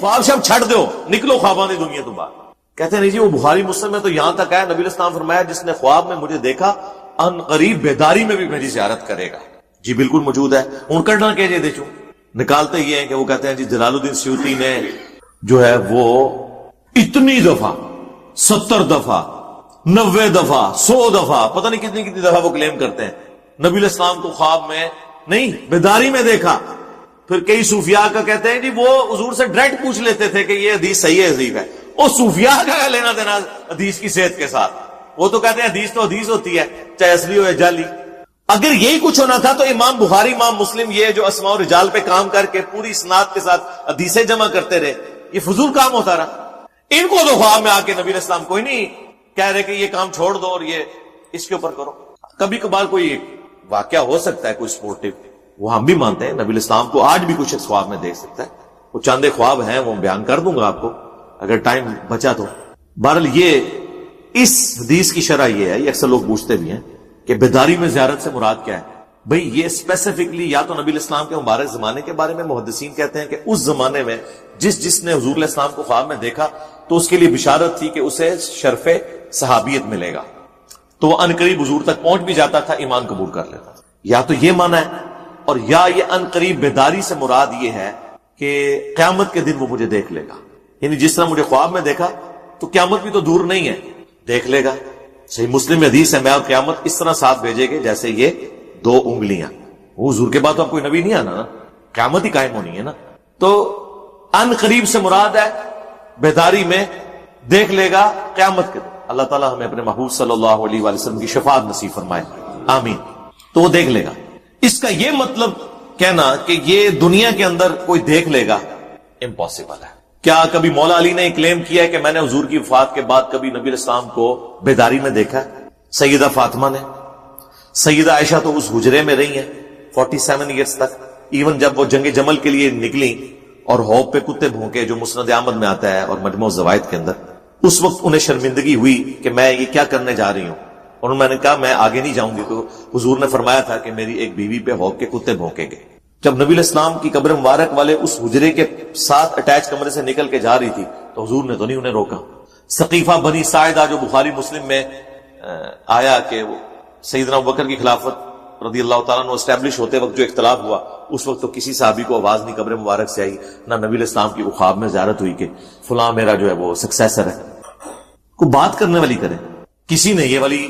خواب شب چھڑ دو, نکلو خواباں دی دنیا تو باہر. کہتے ہیں نہیں جی وہ بخاری مسلم میں تو یہاں تک ہے, نبی علیہ السلام فرمایا جس نے خواب میں مجھے دیکھا ان قریب بیداری میں بھی میری زیارت کرے گا. جی بالکل موجود ہے. ان کرنا کہ جی دیکھو نکالتے یہ ہیں کہ وہ کہتے ہیں جی جلال الدین سیوطی نے جو ہے وہ اتنی دفعہ 70 دفعہ 90 دفعہ 100 دفعہ پتہ نہیں کتنی کتنی دفعہ وہ کلیم کرتے ہیں نبی علیہ السلام کو خواب میں نہیں بیداری میں دیکھا. پھر کئی صوفیاء کا کہتے ہیں جی وہ حضور سے ڈائریکٹ پوچھ لیتے تھے کہ یہ حدیث صحیح ہے ضعیف ہے. وہ صوفیاء کا لینا دینا حدیث کی صحت کے ساتھ, وہ تو کہتے ہیں حدیث تو حدیث ہوتی ہے چاہے اصلی ہو یا جعلی. اگر یہی کچھ ہونا تھا تو امام بخاری امام مسلم یہ جو اسماء و رجال پہ کام کر کے پوری اسناد کے ساتھ حدیثیں جمع کرتے رہے, یہ فضول کام ہوتا رہا. ان کو تو خواب میں آ کے نبی علیہ السلام کوئی نہیں کہہ رہے کہ یہ کام چھوڑ دو اور یہ اس کے اوپر کرو. کبھی کبھار کوئی واقعہ ہو سکتا ہے کوئی سپورٹیو, وہ ہم بھی مانتے ہیں نبی علیہ السلام کو آج بھی کچھ خواب میں دیکھ سکتا ہے. وہ چند خواب ہیں وہ بیان کر دوں گا آپ کو اگر ٹائم بچا تو. بہرحال یہ اس حدیث کی شرح یہ ہے, یہ اکثر لوگ پوچھتے بھی ہیں کہ بیداری میں زیارت سے مراد کیا ہے. بھئی یہ اسپیسیفکلی یا تو نبی علیہ السلام کے مبارک زمانے کے بارے میں محدثین کہتے ہیں کہ اس زمانے میں جس نے حضور علیہ السلام کو خواب میں دیکھا تو اس کے لیے بشارت تھی کہ اسے شرف صحابیت ملے گا, تو وہ عنقریب حضور تک پہنچ بھی جاتا تھا, ایمان قبول کر لیتا تھا. یا تو یہ معنی ہے, اور یا یہ عنقریب بیداری سے مراد یہ ہے کہ قیامت کے دن وہ مجھے دیکھ لے گا. یعنی جس طرح مجھے خواب میں دیکھا تو قیامت بھی تو دور نہیں ہے, دیکھ لے گا. صحیح مسلم میں حدیث ہے میں اور قیامت اس طرح ساتھ بھیجے گے جیسے یہ 2 انگلیاں. وہ حضور کے بعد تو اب کوئی نبی نہیں آنا نا, قیامت ہی قائم ہونی ہے نا. تو ان قریب سے مراد ہے بیداری میں دیکھ لے گا قیامت کے دن. اللہ تعالیٰ ہمیں اپنے محبوب صلی اللہ علیہ وآلہ وسلم کی شفاعت نصیب فرمائے, آمین. تو وہ دیکھ لے گا. اس کا یہ مطلب کہنا کہ یہ دنیا کے اندر کوئی دیکھ لے گا امپاسبل ہے. کیا کبھی مولا علی نے کلیم کیا ہے کہ میں نے حضور کی وفات کے بعد کبھی نبی علیہ السلام کو بیداری میں دیکھا ہے؟ سیدہ فاطمہ نے. سیدہ عائشہ تو اس حجرے میں رہی ہیں 47 ایئرز تک. ایون جب وہ جنگ جمل کے لیے نکلی اور ہوپ پہ کتے بھونکے جو مسند احمد میں آتا ہے اور مجموع الزوائد کے اندر, اس وقت انہیں شرمندگی ہوئی کہ میں یہ کیا کرنے جا رہی ہوں, اور میں نے کہا میں آگے نہیں جاؤں گی. تو حضور نے فرمایا تھا کہ میری ایک بیوی پہ ہوپ کے کتے بھونکیں گے. جب نبی علیہ السلام کی قبر مبارک والے اس حجرے کے ساتھ اٹیچ کمرے سے نکل کے جا رہی تھی تو حضور نے تو نہیں انہیں روکا. ثقیفہ بنی ساعدہ جو بخاری مسلم میں آیا کہ سیدنا ابوبکر کی خلافت رضی اللہ تعالیٰ عنہ اسٹیبلش ہوتے وقت جو اختلاف ہوا, اس وقت تو کسی صحابی کو آواز نہیں قبر مبارک سے آئی, نہ نبی علیہ السلام کی وہ خواب میں زیارت ہوئی کہ فلاں میرا جو ہے وہ سکسیسر ہے. کوئی بات کرنے والی کرے, کسی نے یہ والی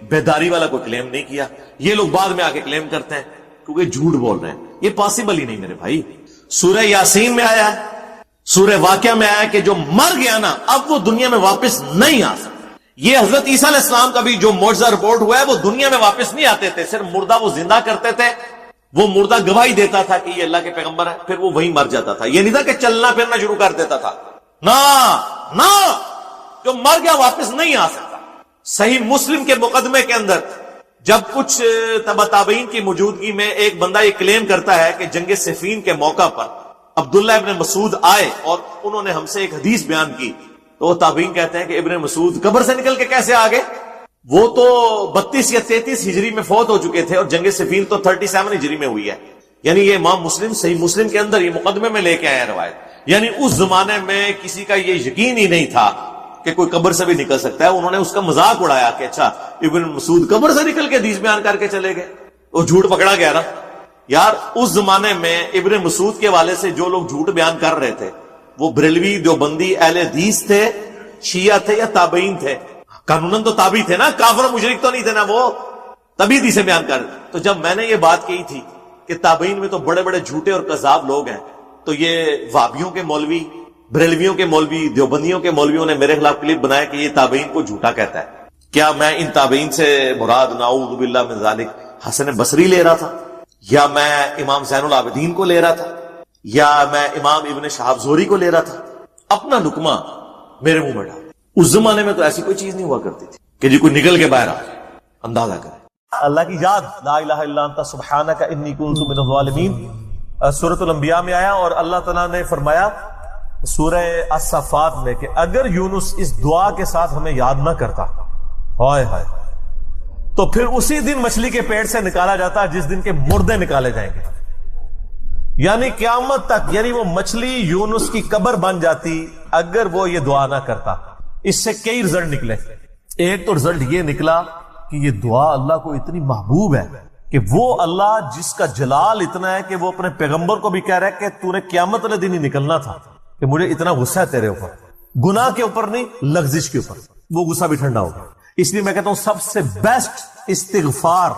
بیداری والا کوئی کلیم نہیں کیا. یہ لوگ بعد میں آ کے کلیم کرتے ہیں کیونکہ جھوٹ بول رہے ہیں. یہ پاسبل ہی نہیں میرے بھائی. سورہ یاسین میں آیا ہے, سورہ واقعہ میں آیا کہ جو مر گیا نا اب وہ دنیا میں واپس نہیں آ سکتا. یہ حضرت عیسیٰ علیہ السلام کا بھی جو معجزہ رپورٹ ہوا ہے وہ دنیا میں واپس نہیں آتے تھے, صرف مردہ وہ زندہ کرتے تھے, وہ مردہ گواہی دیتا تھا کہ یہ اللہ کے پیغمبر ہے, پھر وہ وہیں مر جاتا تھا. یہ نہیں تھا کہ چلنا پھرنا شروع کر دیتا تھا, نہ جو مر گیا واپس نہیں آ سکتا. صحیح مسلم کے مقدمے کے اندر جب کچھ تبع تابعین کی موجودگی میں ایک بندہ یہ کلیم کرتا ہے کہ جنگ صفین کے موقع پر عبداللہ ابن مسعود آئے اور انہوں نے ہم سے ایک حدیث بیان کی, تو تابعین کہتے ہیں کہ ابن مسعود قبر سے نکل کے کیسے آگے, وہ تو 32 یا 33 ہجری میں فوت ہو چکے تھے اور جنگ صفین تو 37 ہجری میں ہوئی ہے. یعنی یہ امام مسلم صحیح مسلم کے اندر یہ مقدمے میں لے کے آیا روایت. یعنی اس زمانے میں کسی کا یہ یقین ہی نہیں تھا کہ کوئی قبر سے بھی نکل سکتا ہے. انہوں نے اس کا مذاق اڑایا کہ اچھا ابن مسعود قبر سے نکل کے حدیث بیان کر کے چلے گئے, وہ جھوٹ پکڑا گیا نا. یار اس زمانے میں ابن مسعود کے والے سے جو لوگ جھوٹ بیان کر رہے تھے وہ بریلوی دیوبندی اہل حدیث تھے, شیعہ تھے یا تابعین تھے؟ قانوناً تو تابعی تھے نا, کافر مشرک تو نہیں تھے نا وہ, تبھی حدیثیں بیان کر رہے. تو جب میں نے یہ بات کہی تھی کہ تابعین میں تو بڑے بڑے جھوٹے اور کذاب لوگ ہیں, تو یہ وہابیوں کے مولوی, بریلویوں کے مولوی, دیوبندیوں کے مولویوں نے میرے خلاف کلپ بنایا کہ یہ تابعین کو جھوٹا کہتا ہے. کیا میں ان تابعین سے مراد نعوذ باللہ من ذالک حسن بصری لے رہا تھا, یا میں امام زین العابدین کو لے رہا تھا, یا میں امام ابن شہاب زہری کو لے رہا تھا؟ اپنا لقمہ میرے منہ میں ڈال. اس زمانے میں تو ایسی کوئی چیز نہیں ہوا کرتی تھی کہ جی کوئی نکل کے باہر آ اندازہ کرے. اللہ کی یاد, لا الہ الا انت سبحانک انی کنت من الظالمین, سورۃ الانبیاء میں آیا, اور اللہ تعالیٰ نے فرمایا سورہ الصفات میں کہ اگر یونس اس دعا کے ساتھ ہمیں یاد نہ کرتا ہائے ہائے تو پھر اسی دن مچھلی کے پیٹ سے نکالا جاتا جس دن کے مردے نکالے جائیں گے. یعنی قیامت تک، یعنی وہ مچھلی یونس کی قبر بن جاتی اگر وہ یہ دعا نہ کرتا۔ اس سے کئی رزلٹ نکلے۔ ایک تو رزلٹ یہ نکلا کہ یہ دعا اللہ کو اتنی محبوب ہے کہ وہ اللہ جس کا جلال اتنا ہے کہ وہ اپنے پیغمبر کو بھی کہہ رہا ہے کہ تو نے قیامت والے دن ہی نکلنا تھا، کہ مجھے اتنا غصہ ہے تیرے اوپر، گناہ کے اوپر نہیں، لغزش کے اوپر، وہ غصہ بھی ٹھنڈا ہوگا۔ اس لیے میں کہتا ہوں سب سے بیسٹ استغفار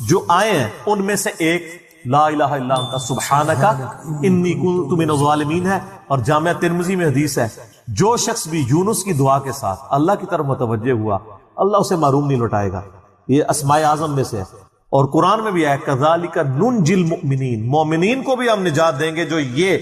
جو آئے ہیں ان میں سے ایک لا الہ الا انت سبحانک انی کنت من الظالمین ہے، اور جامعہ ترمذی میں حدیث ہے جو شخص بھی یونس کی دعا کے ساتھ اللہ کی طرف متوجہ ہوا اللہ اسے معروم نہیں لوٹائے گا۔ یہ اسماء اعظم میں سے ہے، اور قرآن میں بھی ہے کذالک ننجی المؤمنین، مومنین کو بھی ہم نجات دیں گے جو یہ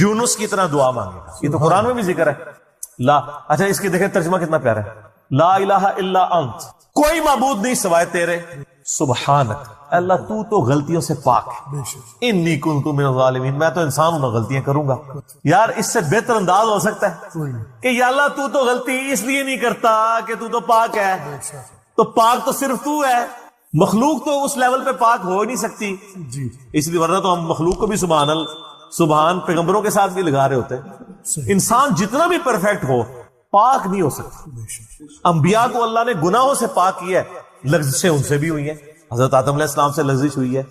یونس کی طرح دعا مانگے گا۔ یہ تو قرآن میں بھی ذکر ہے۔ لا اچھا اس کی دیکھیں ترجمہ کتنا پیارا ہے، لا الہ الا انت، کوئی معبود نہیں سوائے تیرے، سبحانک اللہ تو غلطیوں سے پاک ہے، انی کنت من الظالمین، میں تو انسان ہوں میں غلطیاں کروں گا۔ یار اس سے بہتر انداز ہو سکتا ہے کہ یا اللہ تو غلطی اس لیے نہیں کرتا کہ تو پاک ہے، تو پاک تو صرف تو ہے، مخلوق تو اس لیول پہ پاک ہو ہی نہیں سکتی، اس لیے ورنہ تو ہم مخلوق کو بھی سبحان پیغمبروں کے ساتھ بھی لگا رہے ہوتے ہیں۔ انسان جتنا بھی پرفیکٹ ہو پاک نہیں ہو سکتا۔ انبیاء کو اللہ نے گناہوں سے پاک کیا ہے، لغزشیں ان سے بھی ہوئی ہیں، حضرت آدم علیہ السلام سے لغزش ہوئی ہے،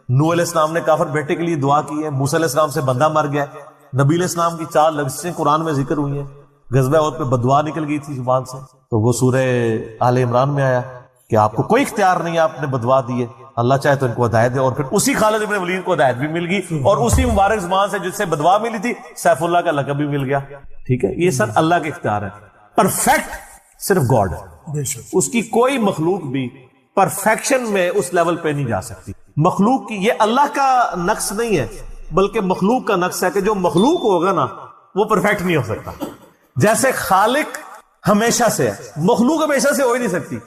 نوح علیہ السلام نے کافر بیٹے کے لیے دعا کی ہے، موسیٰ علیہ السلام سے بندہ مر گیا، نبی علیہ السلام کی 4 لغزشیں قرآن میں ذکر ہوئی ہیں، غزوہ احد پہ بددعا نکل گئی تھی زبان سے، تو وہ سورہ آل عمران میں آیا کہ آپ کو کوئی اختیار نہیں ہے، آپ نے بددعا دی ہے، اللہ چاہے تو ان کو ہدایت دے، اور پھر اسی خالد ابن ولید کو ہدایت بھی مل گئی، اور اسی مبارک زبان سے جس سے بددعا ملی تھی سیف اللہ کا لقب بھی مل گیا۔ ٹھیک ہے، یہ سر اللہ کے اختیار ہے، پرفیکٹ صرف گاڈ ہے، اس کی کوئی مخلوق بھی پرفیکشن میں اس لیول پہ نہیں جا سکتی۔ مخلوق کی یہ اللہ کا نقص نہیں ہے بلکہ مخلوق کا نقص ہے کہ جو مخلوق ہوگا نا وہ پرفیکٹ نہیں ہو سکتا۔ جیسے خالق ہمیشہ سے ہے، مخلوق ہمیشہ سے ہو ہی نہیں سکتی۔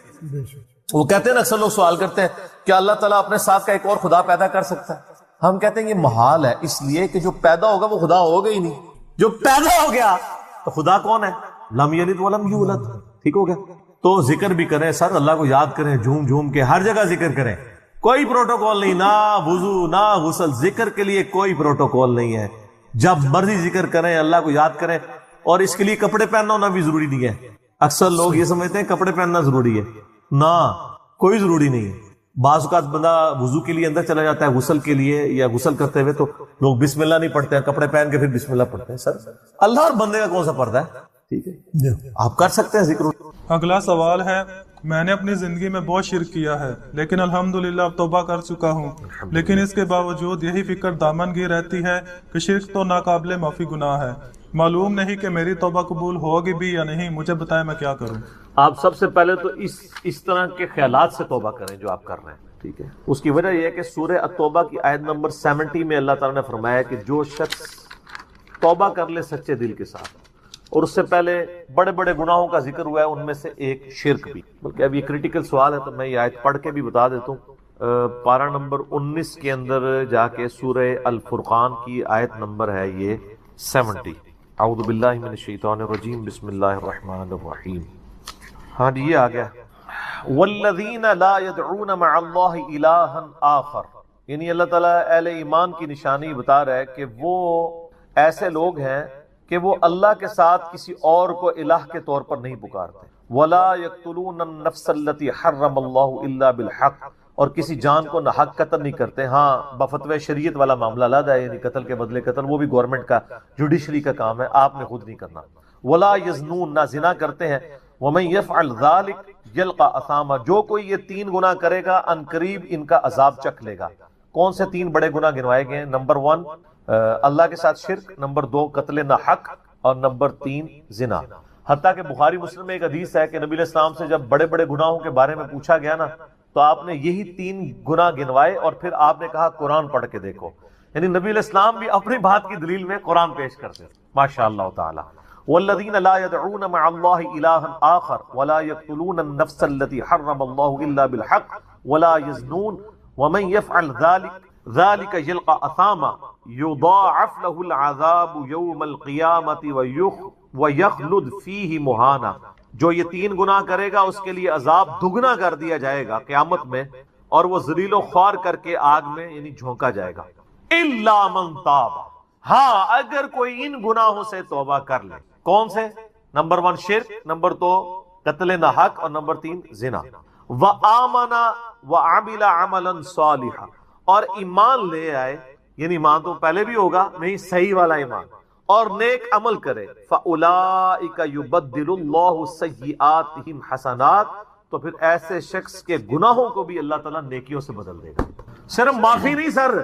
وہ کہتے ہیں نا اکثر لوگ سوال کرتے ہیں کہ اللہ تعالیٰ اپنے ساتھ کا ایک اور خدا پیدا کر سکتا ہے؟ ہم کہتے ہیں یہ محال ہے، اس لیے کہ جو پیدا ہوگا وہ خدا ہوگا ہی نہیں، جو پیدا ہو گیا تو خدا کون ہے؟ لم یلد ولم یولد۔ ٹھیک ہو گیا، تو ذکر بھی کریں سر، اللہ کو یاد کریں، جھوم جھوم کے ہر جگہ ذکر کریں، کوئی پروٹوکول نہیں، نہ وضو نہ غسل، ذکر کے لیے کوئی پروٹوکول نہیں ہے، جب مرضی ذکر کریں، اللہ کو یاد کریں، اور اس کے لیے کپڑے پہننا ہونا بھی ضروری نہیں ہے۔ اکثر لوگ یہ سمجھتے ہیں کپڑے پہننا ضروری ہے، نہ کوئی ضروری نہیں ہے۔ بعض اوقات بندہ وضو کے لیے اندر چلا جاتا ہے غسل کے لیے، یا غسل کرتے ہوئے تو لوگ بسم اللہ نہیں پڑھتے ہیں، کپڑے پہن کے پھر بسم اللہ پڑھتے ہیں۔ سر اللہ اور بندے کا کون سا پردہ ہے؟ ٹھیک ہے، آپ کر سکتے ہیں ذکر۔ اگلا سوال ہے، میں نے اپنی زندگی میں بہت شرک کیا ہے لیکن الحمدللہ اب توبہ کر چکا ہوں، لیکن اس کے باوجود یہی فکر دامن گیر رہتی ہے کہ شرک تو ناقابل معافی گناہ ہے، معلوم نہیں کہ میری توبہ قبول ہوگی بھی یا نہیں، مجھے بتائیں میں کیا کروں۔ آپ سب سے پہلے تو اس طرح کے خیالات سے توبہ کریں جو آپ کر رہے ہیں، ٹھیک ہے۔ اس کی وجہ یہ ہے کہ سورہ التوبہ کی آیت نمبر 70 میں اللہ تعالیٰ نے فرمایا کہ جو شخص توبہ کر لے سچے دل کے ساتھ، اور اس سے پہلے بڑے بڑے گناہوں کا ذکر ہوا ہے، ان میں سے ایک شرک بھی، بلکہ اب یہ کریٹیکل سوال ہے تو میں یہ آیت پڑھ کے بھی بتا دیتا ہوں۔ پارہ نمبر 19 کے اندر جا کے سورہ الفرقان کی آیت نمبر ہے یہ 70۔ اعوذ باللہ من الشیطان الرجیم، بسم اللہ الرحمن الرحیم۔ ہاں جی یہ آ گیا، والذین لا يدعون مع اللہ الہا آخر، یعنی اللہ تعالیٰ اہل ایمان کی نشانی بتا رہا ہے کہ وہ ایسے لوگ ہیں کہ وہ اللہ کے ساتھ کسی اور کو الہ کے طور پر نہیں پکارتے، ولا یقتلون النفس التي حرم اللہ الا بالحق، اور کسی جان کو ناحق قتل نہیں کرتے۔ ہاں بفتوی شریعت والا معاملہ علیحدہ ہے، یعنی قتل کے بدلے قتل، وہ بھی گورنمنٹ کا جوڈیشری کا کام ہے، آپ نے خود نہیں کرنا۔ ولا یزنون، نہ زنا کرتے ہیں۔ ومن یفعل ذلک یلقى اثاما، جو کوئی یہ 3 گناہ کرے گا ان قریب ان کا عذاب چکھ لے گا۔ کون سے 3 بڑے گناہ گنوائے گئے ہیں؟ نمبر 1 اللہ کے ساتھ شرک، نمبر 2 قتل ناحق، اور نمبر 3 زنا۔ حتیٰ کہ بخاری مسلم میں ایک حدیث ہے کہ نبی علیہ السلام سے جب بڑے بڑے گناہوں کے بارے میں پوچھا گیا نا تو آپ نے یہی 3 گناہ گنوائے، اور پھر آپ نے کہا قرآن پڑھ کے دیکھو، یعنی نبی علیہ السلام بھی اپنی بات کی دلیل میں قرآن پیش کرتے، ماشاء اللہ تعالی۔ والذین لا يدعون مع اللہ الہا آخر ولا يقتلون النفس التي حرم اللہ الا بالحق ولا يزنون ومن يفعل ذلك يلقى اثاما يضاعف له العذاب يوم القیامة ويخلد فيه مہانا، جو یہ 3 گناہ کرے گا اس کے لیے عذاب دگنا کر دیا جائے گا قیامت میں، اور وہ ذلیل و خوار کر کے آگ میں یعنی جھونکا جائے گا۔ الا من تاب، ہاں اگر کوئی ان گناہوں سے توبہ کر لے. کون سے؟ نمبر 1 شرک، نمبر 2 قتل نہ حق، اور نمبر 3 زنا. وآمن وعمل عملا صالحا، اور ایمان لے آئے، یعنی ایمان تو پہلے بھی ہوگا نہیں، صحیح والا ایمان، اور نیک عمل کرے. فاولئک یبدل اللہ سیئاتہم حسنات، تو پھر ایسے شخص کے گناہوں کو بھی اللہ تعالیٰ نیکیوں سے بدل دے گا. صرف معافی نہیں سر،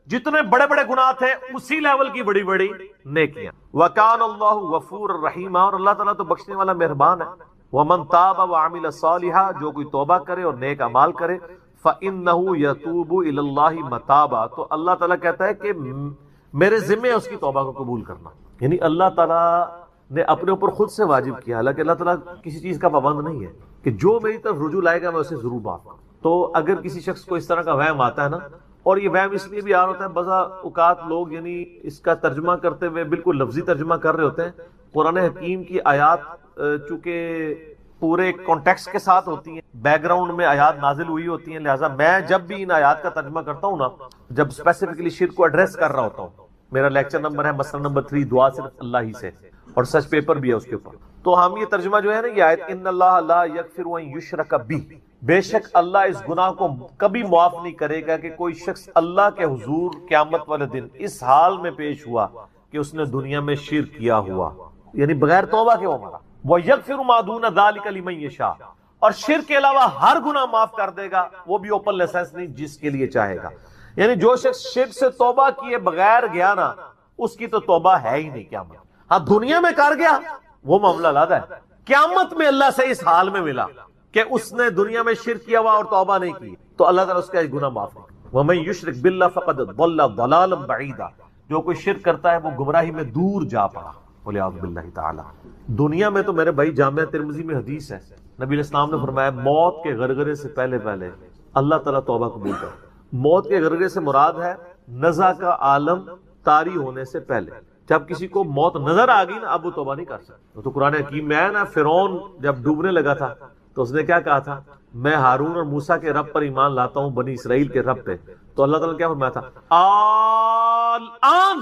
جتنے بڑے بڑے گناہ تھے اسی لیول کی بڑی بڑی نیکیاں. وکان اللہ غفور الرحیم، اور اللہ تعالیٰ تو بخشنے والا مہربان ہے. ومن تاب وعمل صالحا، جو کوئی توبہ کرے اور نیک اعمال کرے، فإنہ یتوب الی اللہ متابا، تو اللہ تعالیٰ کہتا ہے کہ میرے ذمہ ہے اس کی توبہ کو قبول کرنا. یعنی اللہ تعالیٰ نے اپنے اوپر خود سے واجب کیا، حالانکہ اللہ تعالیٰ کسی چیز کا پابند نہیں ہے کہ جو میری طرف رجوع لائے گا میں اسے ضرور معاف کروں. تو اگر کسی شخص کو اس طرح کا وہم آتا ہے نا، اور یہ وہم اس لیے بھی آ رہا ہوتا ہے، بعض اوقات لوگ یعنی اس کا ترجمہ کرتے ہوئے بالکل لفظی ترجمہ کر رہے ہوتے ہیں. قرآن حکیم کی آیات چونکہ پورے کانٹیکسٹ کے ساتھ ہوتی ہیں، بیک گراؤنڈ میں آیات نازل ہوئی ہوتی ہیں، لہٰذا میں جب بھی ان آیات کا ترجمہ کرتا ہوں نا، جب اسپیسیفکلی شرک کو ایڈریس کر رہا ہوتا ہوں، میرا لیکچر نمبر ہے مسئلہ نمبر 3 دعا صرف اللہ ہی سے، اور سچ پیپر بھی ہے اس کے اوپر، تو ہم یہ ترجمہ جو ہے نا یہ آیت ان اللہ لا یغفر ان یشرک بہ، بے شک اللہ اس گناہ کو کبھی معاف نہیں کرے گا کہ کوئی شخص اللہ کے حضور قیامت والے دن اس حال میں پیش ہوا کہ اس نے دنیا میں شرک کیا ہوا، یعنی بغیر توبہ کے وہ مرا. وَيَغْفِرُ مَا دُونَ ذَلِكَ لِمَن يَشَاءُ، اور شرک کے علاوہ ہر گناہ معاف کر دے گا، وہ بھی اوپن لائسنس نہیں، جس کے لیے چاہے گا. یعنی جو شخص شرک سے توبہ کیے بغیر گیا نا، اس کی تو توبہ ہے ہی نہیں قیامت. ہاں دنیا میں کر گیا وہ معاملہ علیحدہ ہے، قیامت میں اللہ سے اس حال میں ملا کہ اس نے دنیا میں شرک کیا ہوا اور توبہ نہیں کی، تو اللہ تعالیٰ اس کا گناہ معاف کرے. وَمَن يُشْرِكْ بِاللَّهِ فَقَدْ ضَلَّ ضَلَالًا بَعِيدًا، جو کوئی شرک کرتا ہے وہ گمراہی میں دور جا پڑا. وَلِعَوْذُ بِاللَّهِ تعالی. دنیا میں تو میرے بھائی جامعہ ترمذی میں حدیث ہے، نبی علیہ السلام نے فرمایا موت کے غرغرے سے پہلے اللہ تعالیٰ توبہ قبول کرے. موت کے غرغرے سے مراد ہے نزع کا عالم طاری ہونے سے پہلے. جب کسی کو موت نظر آ گئی نا، اب وہ توبہ نہیں کر سکتا. تو قرآن حکیم میں ہے نا، فرعون جب ڈوبنے لگا تھا تو اس نے کیا کہا تھا، میں ہارون اور موسیٰ کے رب پر ایمان لاتا ہوں، بنی اسرائیل کے رب پہ. تو اللہ تعالیٰ نے کیا فرمایا تھا، الآن،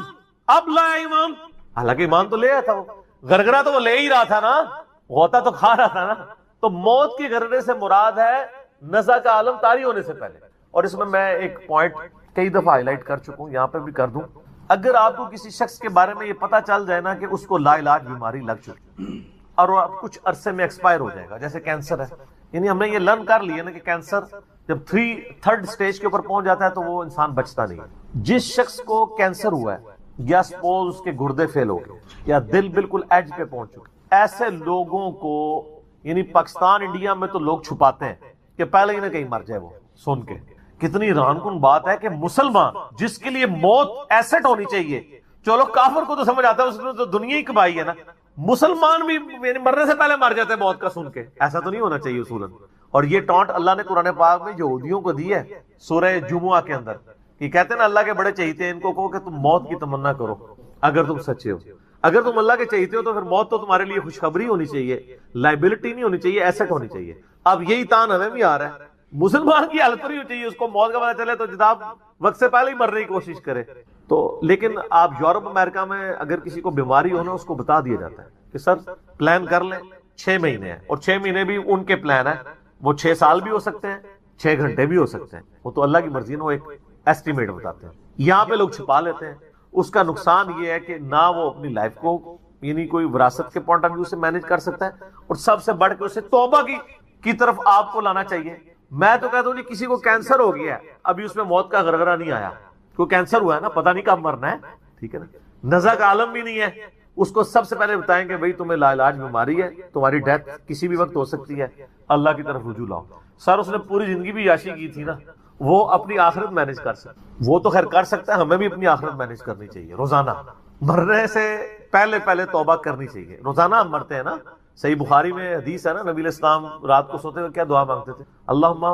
اب لایا ایمان. حالانکہ ایمان تو لے آیا تھا، وہ غرغرہ تو وہ لے ہی رہا تھا نا، غوطہ تو کھا رہا تھا نا. تو موت کے غرغرے سے مراد ہے نزع کا عالم طاری ہونے سے پہلے. اور اس میں ایک پوائنٹ کئی دفعہ ہائی لائٹ کر چکا ہوں، یہاں پہ بھی کر دوں. اگر آپ کو کسی شخص کے بارے میں یہ پتا چل جائے نا کہ اس کو لا علاج بیماری لگ چکی اور وہ اب کچھ عرصے میں ایکسپائر ہو جائے گا، جیسے کینسر ہے، یعنی ہم نے یہ لرن کر لیا نا کہ کینسر جب 3rd سٹیج کے اوپر پہنچ جاتا ہے تو وہ انسان بچتا نہیں ہے. جس شخص کو کینسر ہوا ہے، یا سپوز اس کے گردے فیل ہو گئے، یا دل بالکل ایج پہ پہنچ چکے، ایسے لوگوں کو یعنی پاکستان انڈیا میں تو لوگ چھپاتے ہیں کہ پہلے ہی نہ کہیں مر جائے. وہ سن کے کتنی حیران کن بات ہے کہ مسلمان جس کے لیے موت ایسٹ ہونی چاہیے، چلو کافر کو تو سمجھ آتا ہے، اس نے تو دنیا ہی کمائی ہے نا، مسلمان بھی یعنی مرنے سے پہلے مر جاتے ہیں موت کا سن کے. ایسا تو نہیں ہونا چاہیے اصولاً. اور یہ ٹانٹ اللہ نے قرآن پاک میں یہودیوں کو دی ہے سورہ جمعہ کے اندر، کہ کہتے ہیں نا اللہ کے بڑے چہیتے ہیں، ان کو کہو کہ تم موت کی تمنا کرو اگر تم سچے ہو. اگر تم اللہ کے چہیتے ہو تو پھر موت تو تمہارے لیے خوشخبری ہونی چاہیے، لائبلٹی نہیں ہونی چاہیے، ایسٹ ہونی چاہیے. اب یہی تان ہمیں بھی آ رہا ہے، مسلمان کی حالت نہیں ہونی چاہیے، اس کو موت کا پتہ چلے تو جناب وقت سے پہلے ہی مرنے کی کوشش کرے. تو لیکن آپ یورپ امریکہ میں اگر کسی کو بیماری ہو نا، اس کو بتا دیا جاتا ہے کہ سر پلان کر لیں، 6 مہینے ہیں، اور 6 مہینے بھی ان کے پلان ہے، وہ 6 سال بھی ہو سکتے ہیں، 6 گھنٹے بھی ہو سکتے ہیں، وہ تو اللہ کی مرضی ہے، وہ ایک ایسٹیمیٹ بتاتے ہیں. یہاں پہ لوگ چھپا لیتے ہیں. اس کا نقصان یہ ہے کہ نہ وہ اپنی لائف کو یعنی کوئی وراثت کے پوائنٹ آف ویو سے مینج کر سکتا ہے، اور سب سے بڑھ کے اسے توبہ کی طرف آپ کو لانا چاہیے. میں تو کہتا ہوں جی کسی کو کینسر ہو گیا ہے، ابھی اس میں موت کا غرغرہ نہیں آیا، کوئی کینسر ہوا ہے نا، پتہ نہیں کب مرنا ہے، ٹھیک ہے نا، نزع کا عالم بھی نہیں ہے، اس کو سب سے پہلے بتائیں کہ بھائی تمہیں لا علاج بیماری ہے، تمہاری ڈیتھ کسی بھی وقت ہو سکتی ہے، اللہ کی طرف رجوع لاؤ. سر اس نے پوری زندگی بھی عیاشی کی تھی نا، وہ اپنی آخرت مینج کر سکتا، وہ تو خیر کر سکتا ہے، ہمیں بھی اپنی آخرت مینج کرنی چاہیے. روزانہ مرنے سے پہلے توبہ کرنی چاہیے. روزانہ ہم مرتے ہیں نا، صحیح بخاری میں حدیث ہے نا، نبی علیہ السلام رات کو سوتے ہوئے کیا دعا مانگتے تھے، اللہم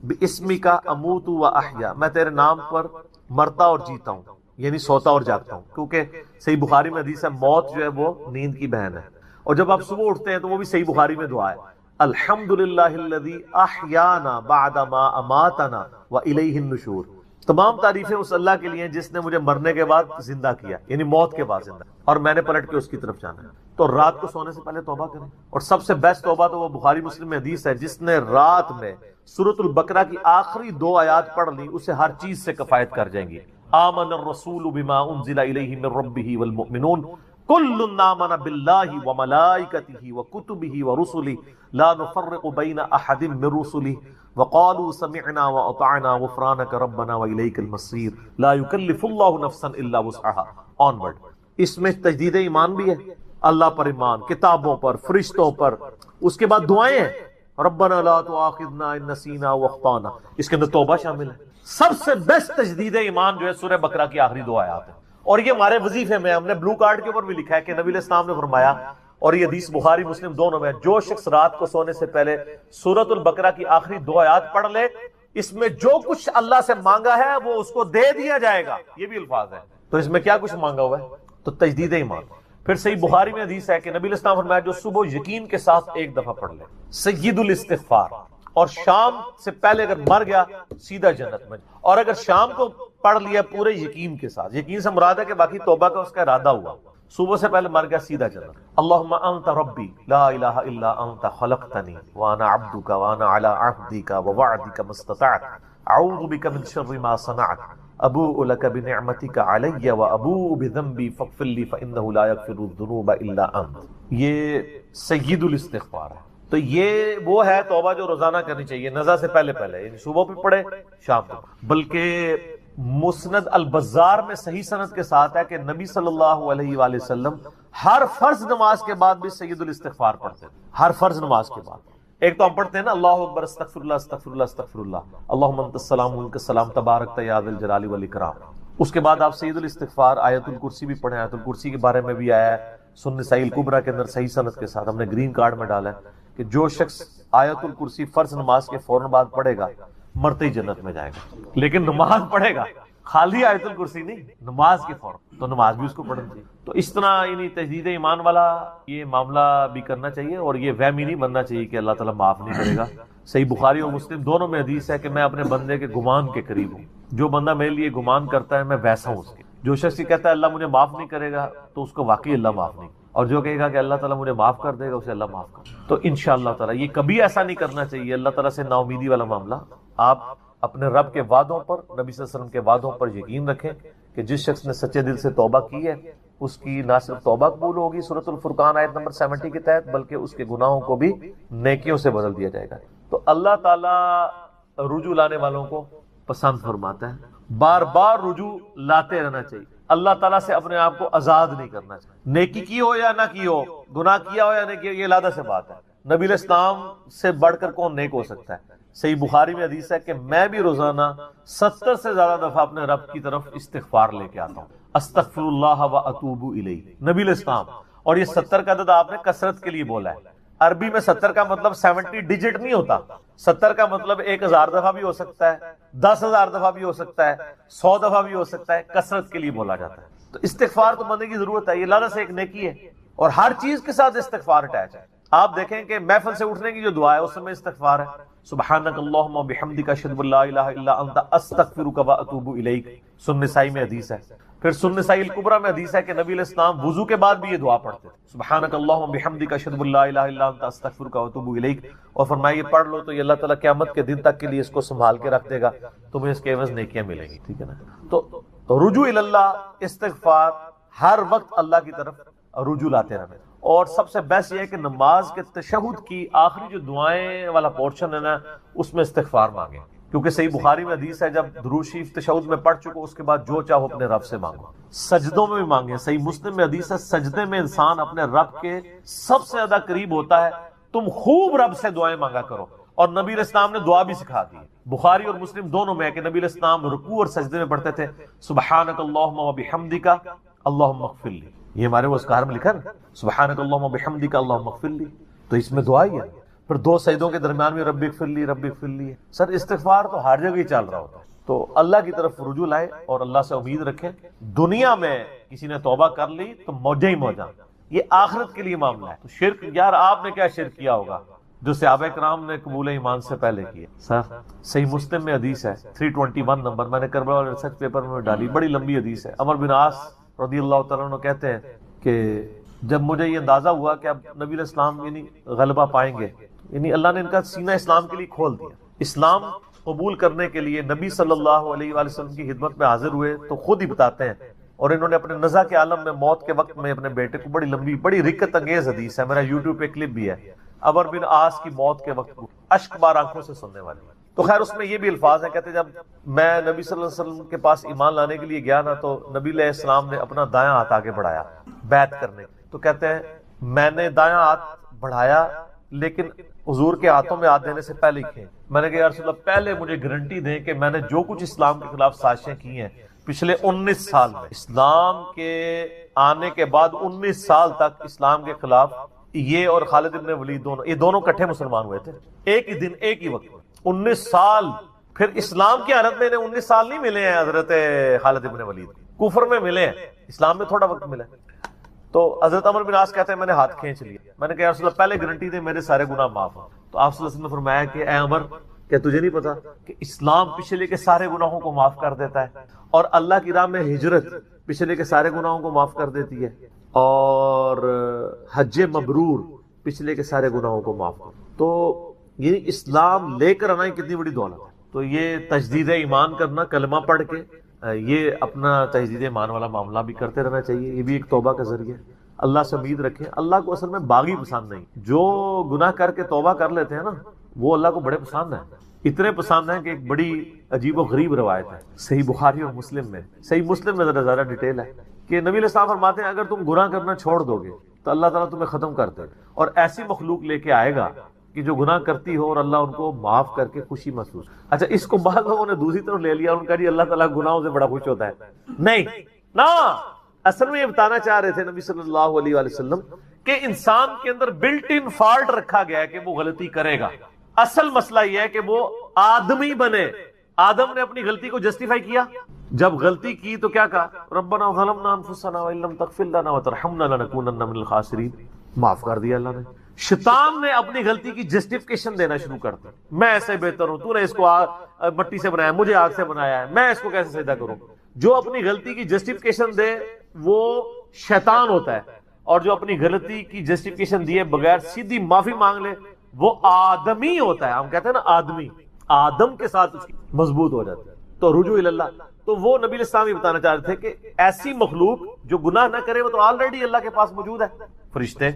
باسمک اموت و احیا، میں تیرے نام پر مرتا اور جیتا ہوں، یعنی سوتا اور جاگتا ہوں. کیونکہ صحیح بخاری میں حدیث ہے موت جو ہے وہ نیند کی بہن ہے. اور جب آپ صبح اٹھتے ہیں تو وہ بھی صحیح بخاری میں دعا ہے، الحمدللہ الذی احیانا بعد ما اماتنا والیہ النشور. تمام تعریفیں اس اللہ کے لیے ہیں جس نے مجھے مرنے کے بعد زندہ کیا، یعنی موت کے بعد زندہ، اور میں نے پلٹ کے اس کی طرف جانا ہے۔ تو رات کو سونے سے پہلے توبہ کریں، اور سب سے بیسٹ توبہ تو وہ بخاری مسلم میں حدیث ہے، جس نے رات میں سورۃ البقرہ کی آخری 2 آیات پڑھ لی اسے ہر چیز سے کفایت کر جائیں گی۔ آمن الرسول بما انزل الیہ من ربہ والمؤمنون کل آمن باللہ وملائکتہ وکتبہ ورسلہ لا نفرق بین احد من رسلہ وقالوا سمعنا واطعنا غفرانک ربنا والیک المصیر لا یکلف اللہ نفسا الا وسعها۔ آنورڈ، اس میں تجدید ایمان بھی ہے، اللہ پر ایمان، کتابوں پر، فرشتوں پر، اس کے بعد دعائیں ہیں، ربنا لا تؤاخذنا ان نسینا واخطانا، اس کے اندر توبہ شامل ہے۔ سب سے بیسٹ تجدید ایمان جو ہے سورہ بقرہ کی آخری 2 آیات ہیں، اور یہ ہمارے وظیفے میں ہم نے بلو کارڈ کے اوپر بھی لکھا ہے کہ نبی علیہ السلام نے فرمایا، اور یہ حدیث بخاری مسلم دونوں میں، جو شخص رات کو سونے سے پہلے سورۃ البقرہ کی آخری 2 آیات پڑھ لے، اس میں جو کچھ اللہ سے مانگا ہے وہ اس کو دے دیا جائے گا، یہ بھی الفاظ ہے۔ تو اس میں کیا کچھ مانگا ہوا ہے؟ تو تجدید ایمان۔ پھر صحیح بخاری میں حدیث ہے کہ نبی علیہ السلام فرمایا جو صبح یقین کے ساتھ 1 دفعہ پڑھ لے، سید الاستغفار، اور شام سے پہلے اگر مر گیا سیدھا جنت میں، اور اگر شام کو پڑھ لیا پورے یقین کے ساتھ، یقین سے مراد ہے کہ باقی توبہ کا اس کا ارادہ ہوا، صبح سے پہلے مر گیا سیدھا جنت۔ اللہم انت ربی لا الہ الا انت خلقتنی وانا عبدک وانا علی عہدک ووعدک ما استطعت اعوذ بک من شر ما صنعت ابوء لک بنعمتک علی وابوء بذنبی فاغفر لی فانہ لا یغفر الذنوب الا انت۔ یہ سید الاستغفار ہے۔ تو یہ وہ ہے توبہ جو روزانہ کرنی چاہیے، نزا سے پہلے پہلے، یعنی صبح بھی پڑھے شام کو۔ بلکہ مسند البزار میں صحیح سند کے ساتھ ہے کہ نبی صلی اللہ علیہ وآلہ وسلم ہر فرض نماز کے بعد بھی سید الاستغفار پڑھتے ہیں، ہر فرض نماز کے بعد۔ ایک تو ہم پڑھتے ہیں نا اللہ اکبر استغفر اللہ استغفر اللہ استغفر اللہ اللہم انت السلام و منک السلام تبارک یا ذا الجلال والاکرام، اس کے بعد آپ سید الاستغفار آیت الکرسی بھی پڑھیں، آیت الکرسی کے بارے میں بھی آیا ہے سنن نسائی الکبریٰ کے اندر صحیح سند کے ساتھ، ہم نے گرین کارڈ میں ڈالا ہے کہ جو شخص آیت الکرسی فرض نماز کے فوراً بعد پڑھے گا مرتے ہی جنت میں جائے گا، لیکن نماز پڑھے گا، خالی آیت الکرسی نہیں، نماز کے فوراً، تو نماز بھی اس کو پڑھنی چاہیے۔ تو اس طرح یعنی تجدید ایمان والا یہ معاملہ بھی کرنا چاہیے، اور یہ وہم ہی نہیں بننا چاہیے کہ اللہ تعالیٰ معاف نہیں کرے گا۔ صحیح بخاری اور مسلم دونوں میں حدیث ہے کہ میں اپنے بندے کے گمان کے قریب ہوں، جو بندہ میرے لیے گمان کرتا ہے میں ویسا ہوں اس کے۔ جو شخص کہتا ہے اللہ مجھے معاف نہیں کرے گا تو اس کو واقعی اللہ معاف نہیں، اور جو کہے گا کہ اللہ تعالیٰ مجھے معاف کر دے گا اسے اللہ معاف کر۔ تو انشاءاللہ تعالیٰ یہ کبھی ایسا نہیں کرنا چاہیے اللہ تعالیٰ سے نا امیدی والا معاملہ۔ آپ اپنے رب کے وعدوں پر، نبی صلی اللہ علیہ وسلم کے وعدوں پر یقین رکھیں کہ جس شخص نے سچے دل سے توبہ کی ہے اس کی نہ صرف توبہ قبول ہوگی سورۃ الفرقان آیت نمبر 70 کے تحت، بلکہ اس کے گناہوں کو بھی نیکیوں سے بدل دیا جائے گا۔ تو اللہ تعالیٰ رجوع لانے والوں کو پسند فرماتا ہے، بار بار رجوع لاتے رہنا چاہیے، اللہ تعالیٰ سے اپنے آپ کو آزاد نہیں کرنا چاہیے، نیکی کی ہو یا نہ کی ہو، گناہ کیا ہو یا نہیں کیا، یہ علیحدہ سے بات ہے۔ نبی علیہ السلام سے بڑھ کر کون نیک ہو سکتا ہے؟ صحیح بخاری میں حدیث ہے کہ میں بھی روزانہ 70 سے زیادہ دفعہ اپنے رب کی طرف استغفار لے کے آتا ہوں، استغفر اللہ و اتوب الیہ، نبی علیہ السلام۔ اور یہ 70 کا عدد آپ نے کثرت کے لیے بولا ہے، عربی میں 70 کا مطلب 70 ڈیجٹ نہیں ہوتا، 70 کا مطلب 1000 دفعہ بھی ہو سکتا ہے، 10,000 دفعہ بھی ہو سکتا ہے، 100 دفعہ بھی ہو سکتا ہے، کثرت کے لیے بولا جاتا ہے۔ تو استغفار تو بندے کی ضرورت ہے، یہ اللہ سے ایک نیکی ہے، اور ہر چیز کے ساتھ استغفار اٹیچ ہے۔ آپ دیکھیں کہ محفل سے اٹھنے کی جو دعا ہے اس میں استغفار ہے، سبحانک اللہم و بحمدک اشہد ان لا الہ الا انت استغفرک و اتوب الیک، سنن نسائی میں حدیث ہے۔ پھر سنن نسائی الکبریٰ میں حدیث ہے کہ نبی علیہ السلام وضو کے بعد بھی یہ دعا پڑھتے تھے، سبحانک اللہم و بحمدک اشہد ان لا الہ الا انت استغفرک و اتوب الیک، اور فرمایا یہ پڑھ لو تو یہ اللہ تعالیٰ قیامت کے دن تک کے لیے اس کو سنبھال کے رکھ دے گا، تمہیں اس کے عوض نیکیاں ملیں گی، ٹھیک ہے نا۔ تو رجوع اللہ، استغفار، ہر وقت اللہ کی طرف رجوع لاتے رہنا۔ اور سب سے بیسٹ یہ ہے کہ نماز کے تشہد کی آخری جو دعائیں والا پورشن ہے نا اس میں استغفار مانگیں، کیونکہ صحیح بخاری میں حدیث ہے جب درود شریف تشہد میں پڑھ چکو اس کے بعد جو چاہو اپنے رب سے مانگو، سجدوں میں بھی مانگیں۔ صحیح مسلم میں حدیث ہے سجدے میں انسان اپنے رب کے سب سے زیادہ قریب ہوتا ہے، تم خوب رب سے دعائیں مانگا کرو، اور نبی علیہ السلام نے دعا بھی سکھا دی۔ بخاری اور مسلم دونوں میں ہے کہ نبی علیہ السلام رکوع اور سجدے میں پڑھتے تھے سبحانک اللہم و بحمدک اللہم اغفر لی، یہ ہمارے وہ اذکار میں لکھا نا سبحانک اللہم و بحمدک اللہم اغفر لی، تو اس میں دعا ہی ہے۔ پھر 2 سجدوں کے درمیان میں رب اغفر لی رب اغفر لی ہے۔ سر استغفار تو ہر جگہ ہی چل رہا ہوتا ہے، تو اللہ کی طرف رجوع لائے اور اللہ سے امید رکھیں۔ دنیا میں کسی نے توبہ کر لی تو موجہ ہی موجہ، یہ آخرت کے لیے معاملہ ہے۔ تو شرک، یار آپ نے کیا شرک کیا ہوگا، جو صحابہ کرام نے قبول ایمان سے پہلے کیا. صحیح مسلم میں حدیث ہے 321 نمبر، میں نے کربلا والے ریسرچ پیپر میں ڈالی، بڑی لمبی حدیث ہے. عمر بن عاص رضی اللہ تعالیٰ عنہ کہتے ہیں کہ جب مجھے یہ اندازہ ہوا کہ اب نبی علیہ السلام یعنی غلبہ پائیں گے، یعنی اللہ نے ان کا سینہ اسلام کے لیے کھول دیا، اسلام قبول کرنے کے لیے نبی صلی اللہ علیہ وآلہ وسلم کی خدمت میں حاضر ہوئے، تو خود ہی بتاتے ہیں، اور انہوں نے اپنے نزع کے عالم میں موت کے وقت میں اپنے بیٹے کو، بڑی لمبی بڑی رکت انگیز حدیث ہے، میرا یوٹیوب پہ کلپ بھی ہے، عمر بن عاص کی موت کے وقت اشک بار آنکھوں سے سننے والی. تو خیر اس میں یہ بھی الفاظ ہیں، کہتے ہیں جب میں نبی صلی اللہ علیہ وسلم کے پاس ایمان لانے کے لیے گیا نا، تو نبی علیہ السلام نے اپنا دایاں ہاتھ آگے بڑھایا بیعت کرنے. تو کہتے ہیں میں نے دایاں ہاتھ بڑھایا لیکن حضور کے ہاتھوں میں ہاتھ دینے سے پہلے ہی کھینچ. میں نے کہا یا رسول اللہ پہلے مجھے گارنٹی دیں کہ میں نے جو کچھ اسلام کے خلاف سازشیں کی ہیں پچھلے 19 سال میں، اسلام کے آنے کے بعد 19 سال تک اسلام کے خلاف یہ اور خالد ابن ولید دونوں، یہ دونوں کٹھے مسلمان ہوئے تھے ایک ہی دن ایک ہی وقت میں 19 سال. پھر اسلام کی حالت میں انہیں 19 سال نہیں ملے ہیں حضرت خالد ابن ولید، کفر میں ملے ہیں، اسلام میں تھوڑا وقت ملا. تو حضرت عمر بن عاص کہتے ہیں میں نے ہاتھ کھینچ لیا. میں نے کہا یا رسول اللہ پہلے گارنٹی دے میرے سارے گناہ معاف ہوں. تو آپ صلی اللہ علیہ وسلم نے فرمایا کہ اے عمر، کیا تجھے نہیں پتا کہ اسلام پچھلے کے سارے گناہوں کو معاف کر دیتا ہے، اور اللہ کی راہ میں ہجرت پچھلے کے سارے گناہوں کو معاف کر دیتی ہے، اور حج مبرور پچھلے کے سارے گناہوں کو معاف کر. تو یہ اسلام لے کر آنا کتنی بڑی دولت ہے. تو یہ تجدید ایمان کرنا، کلمہ پڑھ کے یہ اپنا تجدید ایمان والا معاملہ بھی کرتے رہنا چاہیے. یہ بھی ایک توبہ کا ذریعہ ہے. اللہ سے امید رکھیں. اللہ کو اصل میں باغی پسند نہیں، جو گناہ کر کے توبہ کر لیتے ہیں نا وہ اللہ کو بڑے پسند ہیں. اتنے پسند ہیں کہ ایک بڑی عجیب و غریب روایت ہے صحیح بخاری اور مسلم میں، صحیح مسلم میں ذرا زیادہ ڈیٹیل ہے کہ نبی علیہ السلام فرماتے ہیں اگر تم گناہ کرنا چھوڑ دو گے تو اللہ تعالیٰ تمہیں ختم کر دے گا، اور ایسی مخلوق لے کے آئے گا کہ جو گناہ کرتی ہو اور اللہ ان کو معاف کر کے خوشی محسوس. اچھا اس کو بعض لوگوں نے دوسری طرف لے لیا، ان کا جی اللہ تعالیٰ گناہوں سے بڑا خوش ہوتا ہے. نہیں نا، اصل میں یہ بتانا چاہ رہے تھے نبی صلی اللہ علیہ وآلہ وسلم کہ انسان کے اندر بلٹ ان فالٹ رکھا گیا ہے کہ وہ غلطی کرے گا. اصل مسئلہ یہ ہے کہ وہ آدمی بنے. آدم نے اپنی غلطی کو جسٹیفائی کیا، جب غلطی کی تو کیا کہا ربنا ظلمنا انفسنا وان لم تغفر لنا وترحمنا لنکونن من الخاسرین. معاف کر دیا اللہ نے. شیطان نے اپنی غلطی کی جسٹیفیکیشن دینا شروع کر دی، میں ایسے بہتر ہوں، تو نے اس کو مٹی سے بنایا، مجھے آگ سے بنایا ہے، میں اس کو کیسے سجدہ کروں. جو اپنی غلطی کی جسٹیفیکیشن دے وہ شیطان ہوتا ہے، اور جو اپنی غلطی کی جسٹیفیکیشن دیے بغیر سیدھی معافی مانگ لے وہ آدمی ہوتا ہے. ہم کہتے ہیں نا آدمی، آدم کے ساتھ اس کی مضبوط ہو جاتی ہے. تو رجوع الی. تو وہ نبی علیہ السلام یہ بتانا چاہ رہے تھے کہ ایسی مخلوق جو گناہ نہ کرے وہ تو آلریڈی اللہ کے پاس موجود ہے. فرشتے،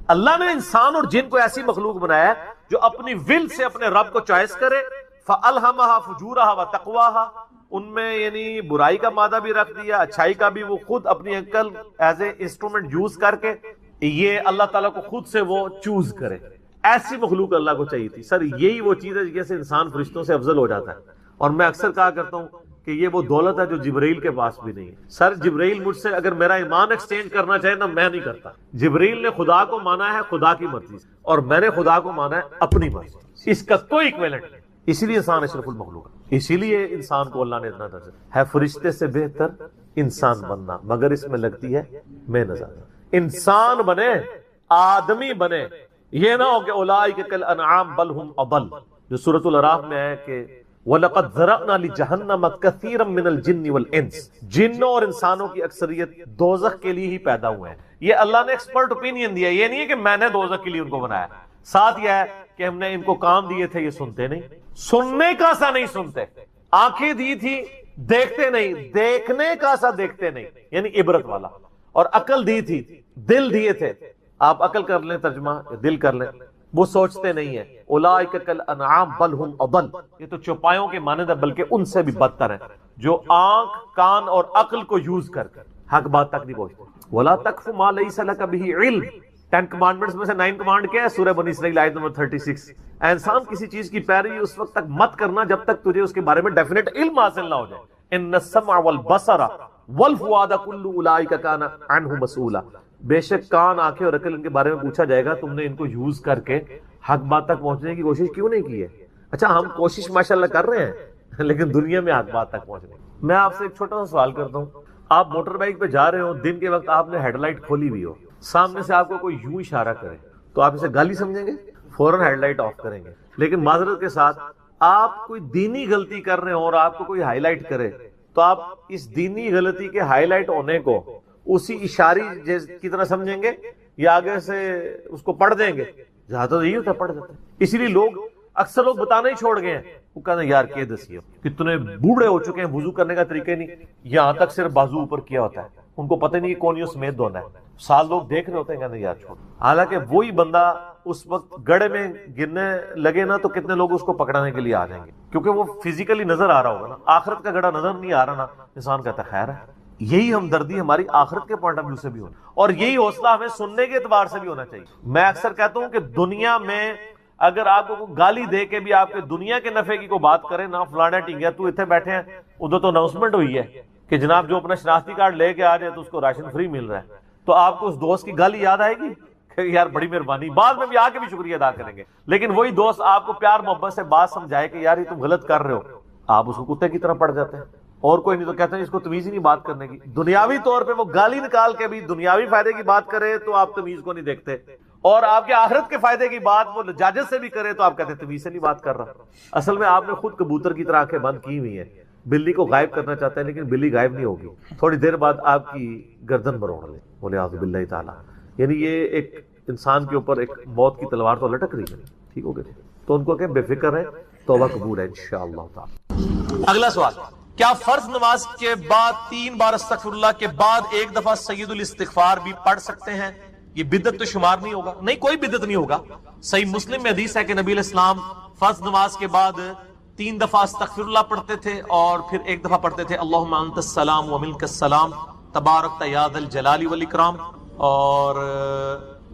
اللہ نے انسان اور جن کو ایسی مخلوق بنایا ہے جو اپنی ول سے اپنے رب کو چوائس کرے. فَأَلْهَمَهَا فُجُورَهَا وَتَقْوَاهَا. ان میں یعنی برائی کا مادہ بھی رکھ دیا، اچھائی کا بھی. وہ خود اپنی عقل ایز اے انسٹرومنٹ یوز کر کے یہ اللہ تعالیٰ کو خود سے وہ چوز کرے. ایسی مخلوق اللہ کو چاہیے تھی. سر یہی وہ چیز ہے جیسے انسان فرشتوں سے افضل ہو جاتا ہے. اور میں اکثر کہا کرتا ہوں کہ یہ وہ دولت ہے جو جبرائیل کے پاس بھی نہیں ہے. سر جبرائیل مجھ سے اگر میرا ایمان ایکسچینج کرنا چاہے نا میں نہیں کرتا. جبرائیل نے خدا کو مانا ہے خدا کی مرضی سے، اور میں نے خدا کو مانا ہے اپنی مرضی. اس کا کوئی ایکویلنٹ نہیں. اسی لیے انسان اشرف المخلوق ہے. اسی لیے انسان کو اللہ نے اتنا درجہ ہے فرشتے سے بہتر انسان بننا، مگر اس میں لگتی ہے محنت. انسان بنے، آدمی بنے. یہ نہ ہو کہ اولئک کالانعام بل هم اضل، جو سورۃ الاعراف میں ہے کہ وَلَقَدْ ذَرَأْنَا لِجَهَنَّمَ كَثِيرًا مِنَ الْجِنِّ وَالْإِنسِ. جنوں اور انسانوں کی اکثریت دوزخ کے لیے ہی پیدا ہوئے ہیں. یہ اللہ نے ایکسپرٹ اوپینین دیا، یہ نہیں ہے کہ میں نے دوزخ کے لیے ان کو بنایا. ساتھ یہ ہے کہ ہم نے ان کو کام دیے تھے، یہ سنتے نہیں. سننے کا سا نہیں سنتے. آنکھیں دی تھی دیکھتے نہیں، دیکھنے کا سا دیکھتے نہیں، یعنی عبرت والا. اور عقل دی تھی، دل دیے تھے. آپ عقل کر لیں ترجمہ، دل کر لیں، وہ سوچتے نہیں ہیں. اولئک کالانعام بل هم اضل. یہ تو چوپایوں کے مانند ہے، بلکہ ان سے بھی بدتر ہے، جو آنکھ کان اور عقل کو یوز کر حق بات تک نہیں پہنچتے. ولا تقف ما ليس لك به علم. 10 کمانڈمنٹس میں سے 9 کمانڈ کیا ہے؟ سورہ بنی اسرائیل آیت نمبر 36. انسان کسی چیز کی پیروی اس وقت تک مت کرنا جب تک تجھے اس کے بارے میں ڈیفینیٹ علم حاصل نہ ہو جائے. ان السمع والبصر والفؤاد كل اولئک كان عنه مسؤولا. بے شک کان، آنکھیں اور عقل ان کے بارے میں پوچھا جائے گا. تم نے ان کو یوز کر کے حق بات تک پہنچنے کی کوشش کیوں نہیں کی ہے؟ اچھا ہم کوشش ماشاءاللہ کر رہے ہیں لیکن دنیا میں حق بات تک پہنچنے. میں آپ سے ایک چھوٹا سا سوال کرتا ہوں. آپ موٹر بائک پہ جا رہے ہو، دن کے وقت آپ نے ہیڈ لائٹ کھولی ہوئی ہو، سامنے سے آپ کو کوئی یوں اشارہ کرے تو آپ اسے گالی سمجھیں گے، فوراً ہیڈ لائٹ آف کریں گے. لیکن معذرت کے ساتھ آپ کوئی دینی غلطی کر رہے ہوں اور آپ کو کوئی ہائی لائٹ کرے تو آپ اس دینی غلطی کے ہائی لائٹ ہونے کو اسی اشاری کی طرح سمجھیں گے یا آگے سے اس کو پڑھ دیں گے؟ زیادہ تو یہی ہوتا ہے، پڑھ دیتے ہیں. اسی لیے اکثر لوگ بتانا ہی چھوڑ گئے ہیں. وہ کہتے ہیں یار کہ دسیے کتنے بوڑھے ہو چکے ہیں، وضو کرنے کا طریقہ نہیں، یہاں تک صرف بازو اوپر کیا ہوتا ہے، ان کو پتہ نہیں کہ کون سمیت دھونا ہے. سال لوگ دیکھ رہے ہوتے ہیں، کہتے ہیں یار چھوڑ. حالانکہ وہی بندہ اس وقت گڑھے میں گرنے لگے نا تو کتنے لوگ اس کو پکڑانے کے لیے آ جائیں گے، کیونکہ وہ فزیکلی نظر آ رہا ہوگا نا. آخرت کا گڑھا نظر نہیں آ رہا نا، انسان کہتا ہے خیر ہے. یہی ہمدردی ہماری آخرت کے پوائنٹ آف ویو سے بھی ہونا، اور یہی حوصلہ ہمیں سننے کے اعتبار سے بھی ہونا چاہیے. میں اکثر کہتا ہوں کہ دنیا میں اگر آپ کو گالی دے کے بھی آپ کے دنیا کے نفع کی کوئی بات کرے نا، فلانا ٹینگیا تو اتنے بیٹھے ہیں، ادھر تو اناؤنسمنٹ ہوئی ہے کہ جناب جو اپنا شناختی کارڈ لے کے آ جائے تو اس کو راشن فری مل رہا ہے، تو آپ کو اس دوست کی گالی یاد آئے گی کہ یار بڑی مہربانی، بعد میں بھی آ کے بھی شکریہ ادا کریں گے. لیکن وہی دوست آپ کو پیار محبت سے بات سمجھائے کہ یار یہ تم غلط کر رہے ہو، آپ اس کو کتے کی طرح پڑ جاتے ہیں. اور کوئی نہیں تو کہتے ہیں اس کو تمیز ہی نہیں بات کرنے کی. دنیاوی طور پہ وہ گالی نکال کے بھی دنیاوی فائدے کی بات کرے تو آپ تمیز کو نہیں دیکھتے، اور آپ کے آخرت کے فائدے کی بات وہ لجاجت سے بھی کرے تو آپ کہتے ہیں تمیز سے نہیں بات کر رہا. اصل میں آپ نے خود کبوتر کی طرح آنکھیں بند کی ہوئی ہیں، بلی کو غائب کرنا چاہتے ہیں لیکن بلی غائب نہیں ہوگی، تھوڑی دیر بعد آپ کی گردن مروڑ لے. بولے اعوذ باللہ تعالیٰ. یعنی یہ ایک انسان کے اوپر ایک موت کی تلوار تو لٹک رہی ہے. ٹھیک ہو گئے تو ان کو کہ بے فکر ہے، توبہ قبول ہے انشاءاللہ تعالی. اگلا سوال، کیا فرض نماز کے بعد 3 بار استغفر اللہ کے بعد ایک دفعہ سید الاستغفار بھی پڑھ سکتے ہیں؟ یہ بدعت تو شمار نہیں ہوگا. نہیں، کوئی بدعت نہیں ہوگا. صحیح مسلم میں حدیث ہے کہ نبی علیہ السلام فرض نماز کے بعد 3 دفعہ استغفر اللہ پڑھتے تھے اور پھر ایک دفعہ پڑھتے تھے اللہم انت السلام ومنک السلام تبارکت یا ذا الجلال والاکرام. اور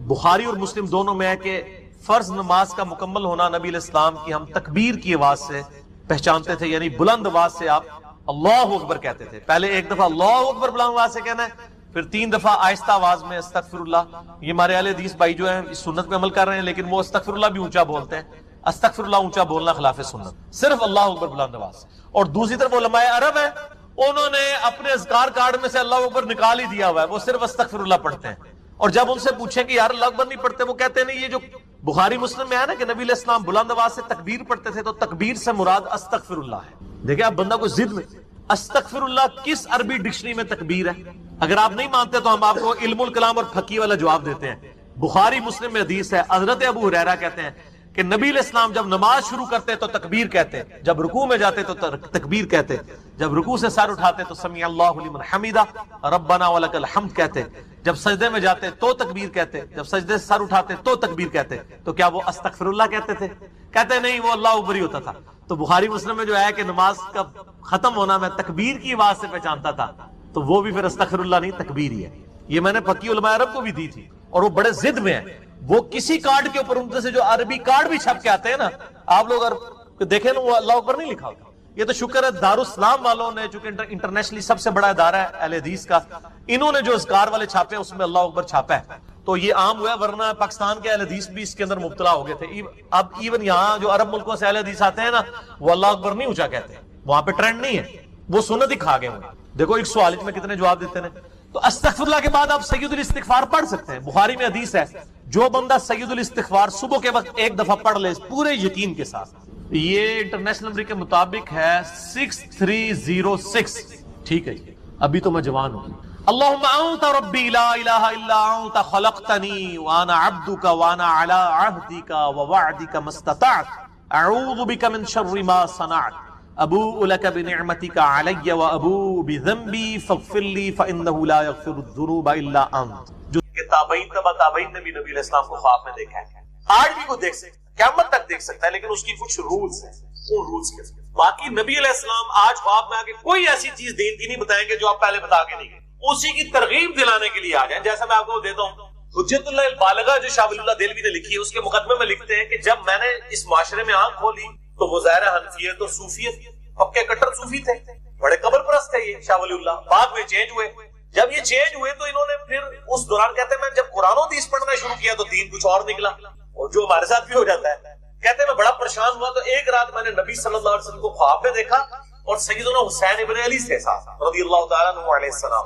بخاری اور مسلم دونوں میں ہے کہ فرض نماز کا مکمل ہونا نبی علیہ السلام کی ہم تکبیر کی آواز سے پہچانتے تھے، یعنی بلند آواز سے آپ اللہ اکبر کہتے تھے. پہلے ایک دفعہ اللہ اکبر بلند آواز سے کہنا ہے، پھر 3 دفعہ آہستہ آواز میں استغفر اللہ. یہ ہمارے اہل حدیث بھائی جو ہیں اس سنت پہ عمل کر رہے ہیں، لیکن وہ استغفر اللہ بھی اونچا بولتے ہیں. استغفر اللہ اونچا بولنا خلاف سنت، صرف اللہ اکبر بلند آواز. اور دوسری طرف علماء عرب ہیں، انہوں نے اپنے اذکار کارڈ میں سے اللہ اکبر نکال ہی دیا ہوا ہے، وہ صرف استغفر اللہ پڑھتے ہیں. اور جب ان سے پوچھیں کہ یار اللہ اکبر نہیں پڑھتے، وہ کہتے ہیں نہیں، یہ جو بخاری مسلم میں ہے نا کہ نبی علیہ السلام بلند آواز سے تکبیر پڑھتے تھے، تو تکبیر سے مراد استغفر اللہ ہے. دیکھیں آپ بندہ کو ضد میں، استغفر اللہ کس عربی ڈکشنری میں تکبیر ہے؟ اگر آپ نہیں مانتے تو ہم آپ کو علم الکلام اور فقہ والا جواب دیتے ہیں. بخاری مسلم میں حدیث ہے، حضرت ابو ہریرہ کہتے ہیں کہ نبی علیہ السلام جب نماز شروع کرتے تو تکبیر کہتے، جب رکوع میں جاتے تو تکبیر کہتے، جب رکوع سے سر اٹھاتے تو سمیع اللہ لمن حمیدہ ربنا ولک الحمد کہتے، جب سجدے میں جاتے تو تکبیر کہتے، جب سجدے سے سر اٹھاتے تو تکبیر کہتے. تو کیا وہ استغفر اللہ کہتے تھے؟ کہتے نہیں، وہ اللہ اکبر ہی ہوتا تھا. تو بخاری مسلم میں جو ہے کہ نماز کا ختم ہونا میں تکبیر کی آواز سے پہچانتا تھا، تو وہ بھی پھر استغفر اللہ نہیں، تکبیر ہی ہے. یہ میں نے فقی علماء عرب کو بھی دی تھی، اور وہ بڑے ضد میں ہیں. وہ کسی کارڈ کے اوپر ان سے جو عربی کارڈ بھی چھپ کے آتے ہیں نا، آپ لوگ دیکھیں نا، وہ اللہ اکبر نہیں لکھا ہوتا. یہ تو شکر ہے دارالاسلام والوں نے، چونکہ انٹرنیشنلی سب سے بڑا ادارہ ہے اہل حدیث کا، انہوں نے جو اذکار والے چھاپے اس میں اللہ اکبر چھاپا ہے، تو یہ عام ہوا ہے. ورنہ پاکستان کے اہل حدیث بھی اس کے اندر مبتلا ہو گئے تھے. اب ایون یہاں جو عرب ملکوں سے اہل حدیث آتے ہیں نا، وہ اللہ اکبر نہیں اونچا کہتے، وہاں پہ ٹرینڈ نہیں ہے، وہ سنت ہی کھا گئے ہوئے. دیکھو ایک سوال میں کتنے جواب دیتے ہیں. تو استغفر اللہ کے بعد آپ سید الاستغفار پڑھ سکتے ہیں. بخاری میں حدیث ہے، جو بندہ سید الاستغفار صبح کے وقت ایک دفعہ پڑھ لے پورے یقین کے ساتھ، یہ انٹرنیشنل نمبر کے مطابق ہے 6306. ٹھیک ہے جی، ابھی تو میں جوان ہوں. اللہم انت ربی لا الہ الا انت خلقتنی وانا عبدک وانا علی عہدک ووعدک ما استطعت اعوذ بک من شر ما صنعت ابوء لک بنعمتک علی وابوء بذنبی فاغفر لی فانہ لا یغفر الذنوب الا انت. جو کہ تابعین تبع تابعین نے بھی نبی علیہ السلام کو خواب میں دیکھا ہے، آج بھی کو دیکھ سکتے، قیامت تک دیکھ سکتا ہے، لیکن اس کی کچھ رولز ہیں. ان رولز کے باقی نبی علیہ السلام آج خواب میں آگے کوئی ایسی چیز دین کی نہیں بتائیں گے جو آپ پہلے بتا کے نہیں گئے، اسی کی ترغیب دلانے کے لیے آ جائیں. جیسا میں آپ کو دیتا ہوں حجت اللہ البالغہ جو شاہ ولی اللہ دہلوی نے لکھی ہے، اس کے مقدمے میں لکھتے ہیں کہ جب میں نے اس معاشرے میں آنکھ کھولی تو وہ ظاہر حنفیت اور صوفیت، پکے کٹر صوفی تھے، بڑے قبر پرست تھے یہ شاہ ولی اللہ. بعد میں چینج ہوئے. جب یہ چینج ہوئے تو انہوں نے پھر اس دوران کہتے ہیں میں جب قرآن و حدیث پڑھنا شروع کیا تو دین کچھ اور نکلا، اور جو ہمارے ساتھ بھی ہو جاتا ہے. کہتے ہیں میں بڑا پریشان ہوا تو ایک رات میں نے نبی صلی اللہ علیہ وسلم کو خواب میں دیکھا اور سیدنا حسین ابن علی سے ساتھ رضی اللہ تعالیٰ عنہ علیہ السلام.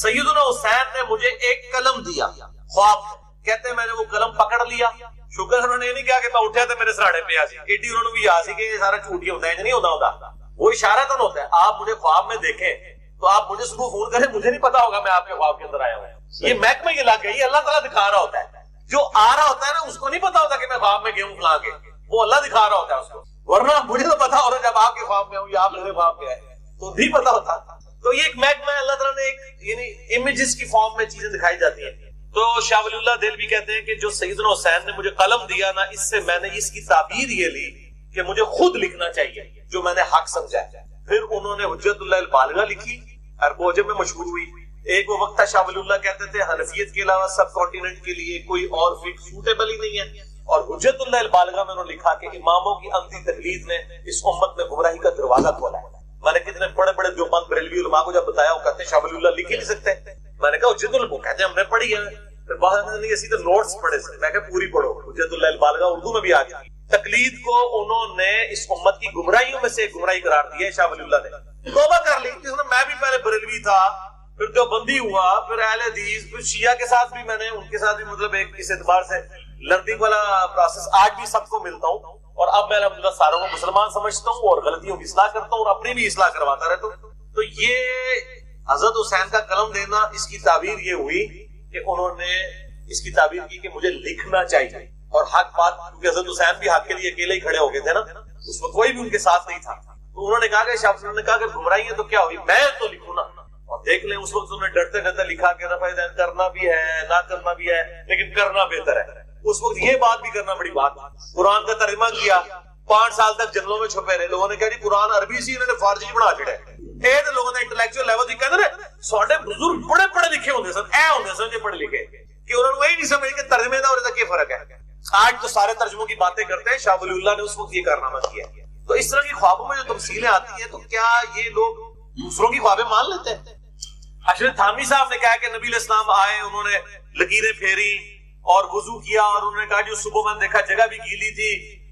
سیدنا حسین نے مجھے ایک قلم دیا خواب. کہتے ہیں میں نے وہ قلم پکڑ لیا دیا. شکر انہوں نے یہ نہیں کہا کہ میں اٹھیا تو میرے سراڑے پہ آسی, ایڈی انہوں نے بھی آسی کہ یہ سارا جھوٹ ہی ہوتا ہے, نہیں ہوتا. وہ اشارہ ہوتا ہے. آپ مجھے خواب میں دیکھیں تو آپ مجھے صبح فون کریں, مجھے نہیں پتا ہوگا میں آپ کے خواب کے اندر آیا ہوں. یہ محکمہ یہ لگ گئی, اللہ تعالیٰ دکھا رہا ہوتا ہے. جو آ رہا ہوتا ہے نا اس کو نہیں پتا ہوتا کہ میں خواب میں گیا ہوں فلاں کے, وہ اللہ دکھا رہا ہوتا ہے اس کو. ورنہ مجھے تو پتا ہوتا جب آپ کے خواب میں ہوں یا آپ میرے خواب میں آئے تو نہیں پتا ہوتا. تو یہ ایک محکمہ ہے اللہ تعالیٰ نے ایک یعنی امیجز کی فارم میں چیزیں دکھائی جاتی ہیں. تو شاہ ولی اللہ دہلوی کہتے ہیں کہ جو سیدنا حسین نے مجھے قلم دیا نا, اس سے میں نے اس کی تعبیر یہ لی کہ مجھے خود لکھنا چاہیے جو میں نے حق سمجھا. پھر انہوں نے حجت اللہ البالغہ لکھی اور وہ جب میں مشہور ہوئی. ایک وہ وقت تھا شاہ ولی اللہ کہتے تھے حنفیت کے علاوہ سب کانٹیننٹ کے لیے کوئی اور فقہ سوٹیبل ہی نہیں ہے. اور حجت اللہ البالغہ میں انہوں نے لکھا کہ اماموں کی اندھی تقلید نے اس امت میں گمراہی کا دروازہ کھولا ہے. میں نے کتنے بڑے بڑے دیوبند بریلوی علماء کو جب بتایا, وہ کہتے ہیں شاہ ولی اللہ لکھ ہی نہیں سکتے. میں نے کہا حجت اللہ, کہتے ہیں ہم نے پڑھی ہے. پھر بعد میں اسی طرح نوٹس پڑھے سے, میں کہا پوری پڑھو. حجت اللہ البالغہ اردو میں بھی آ گئی. تقلید کو انہوں نے اس امت کی گمراہیوں میں سے ایک گمراہی قرار دی ہے. شاہ ولی اللہ نے توبہ کر لی, جس میں میں بھی پہلے بریلوی تھا, پھر دیوبندی ہوا, پھر اہل حدیث, پھر شیعہ کے ساتھ بھی میں نے ان کے ساتھ بھی مطلب ایک اس اعتبار سے لرننگ والا پروسیس آج بھی سب کو ملتا ہوں. اور اب میں الحمدللہ ساروں کو مسلمان سمجھتا ہوں اور غلطیوں کی اصلاح کرتا ہوں اور اپنی بھی اصلاح کرواتا رہتا ہوں. تو یہ حضرت حسین کا قلم دینا, اس کی تعبیر یہ ہوئی کہ انہوں نے اس کی تعبیر کی کہ مجھے لکھنا چاہیے اور حق بات, کیونکہ حضرت حسین بھی حق کے لیے اکیلے ہی کھڑے ہو گئے تھے نا, اس وقت کوئی بھی ان کے ساتھ نہیں تھا. تو انہوں نے کہا کہ شاہ نے کہا کہ گمراہی ہے تو کیا ہوئی, میں تو لکھوں نا. اور دیکھ لیں اس وقت انہوں نے ڈرتے ڈرتے لکھا کہ رفع دین کرنا بھی ہے نہ کرنا بھی ہے, لیکن کرنا بہتر ہے. اس وقت یہ بات بھی کرنا بڑی بات. قرآن کا ترجمہ کیا, 5 سال تک جنگلوں میں چھپے رہے. لوگوں نے کہا جی قرآن عربی سی, انہوں نے فارسی بنا چڑھا ہے. اے تے لوگوں نے انٹلیکچوئل لیول دی کہندے نے ساڈے بزرگ بڑے پڑھے لکھے ہوندے سن, اے ہوندے سن جے پڑھے لکھے کہ انہوں نے وہی نہیں سمجھ کہ ترجمے دا اور دا کیا فرق ہے. آج تو سارے ترجموں کی باتیں کرتے ہیں, شاہ ولی اللہ نے اس وقت یہ کارنامہ کیا. تو اس طرح کی خوابوں میں جو تمثیلیں آتی ہیں, تو کیا یہ لوگ دوسروں کی خوابیں مان لیتے ہیں؟ اشرف تھانوی صاحب نے کہا کہ نبی علیہ السلام آئے, انہوں نے لکیریں پھیری اور وضو کیا, اور انہوں نے کہا جو صبح میں نے دیکھا جگہ بھی گیلی تھی,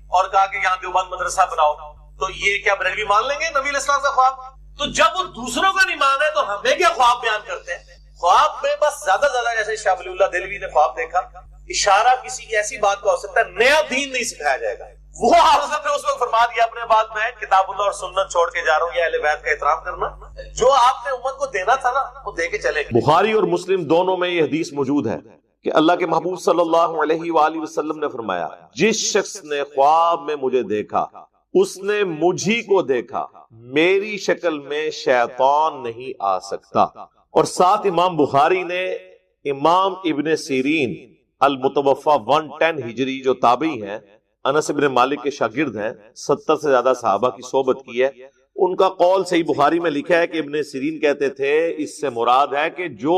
اور کہا کہ یہاں دیوبند مدرسہ بناؤ. تو یہ کیا بریلوی مان لیں گے نبی علیہ السلام کا خواب؟ تو جب وہ دوسروں کا نہیں مان رہے تو ہمیں کیا خواب بیان کرتے ہیں؟ خواب میں بس زیادہ زیادہ جیسے شاہ ولی اللہ دہلوی نے خواب دیکھا, اشارہ کسی ایسی بات کا ہو سکتا ہے, نیا دین نہیں سکھایا جائے گا. وہ حضرت نے اس وقت فرما دیا اپنے بعد میں کتاب اللہ اور سنت چھوڑ کے جا رہا ہوں, یہ اہل بیت کا احترام کرنا, جو آپ نے امت کو دینا تھا نا وہ دے کے چلے گئے. بخاری اور مسلم دونوں میں یہ حدیث موجود ہے کہ اللہ کے محبوب صلی اللہ علیہ وآلہ وسلم نے فرمایا, جس شخص نے خواب میں مجھے دیکھا اس نے مجھی کو دیکھا, میری شکل میں شیطان نہیں آ سکتا. اور ساتھ امام بخاری نے امام ابن سیرین المتوفا 110 ہجری جو تابعی ہیں, انس ابن مالک کے شاگرد ہیں, 70 سے زیادہ صحابہ کی صحبت کی ہے, ان کا قول صحیح بخاری میں لکھا ہے کہ ابن سیرین کہتے تھے اس سے مراد ہے کہ جو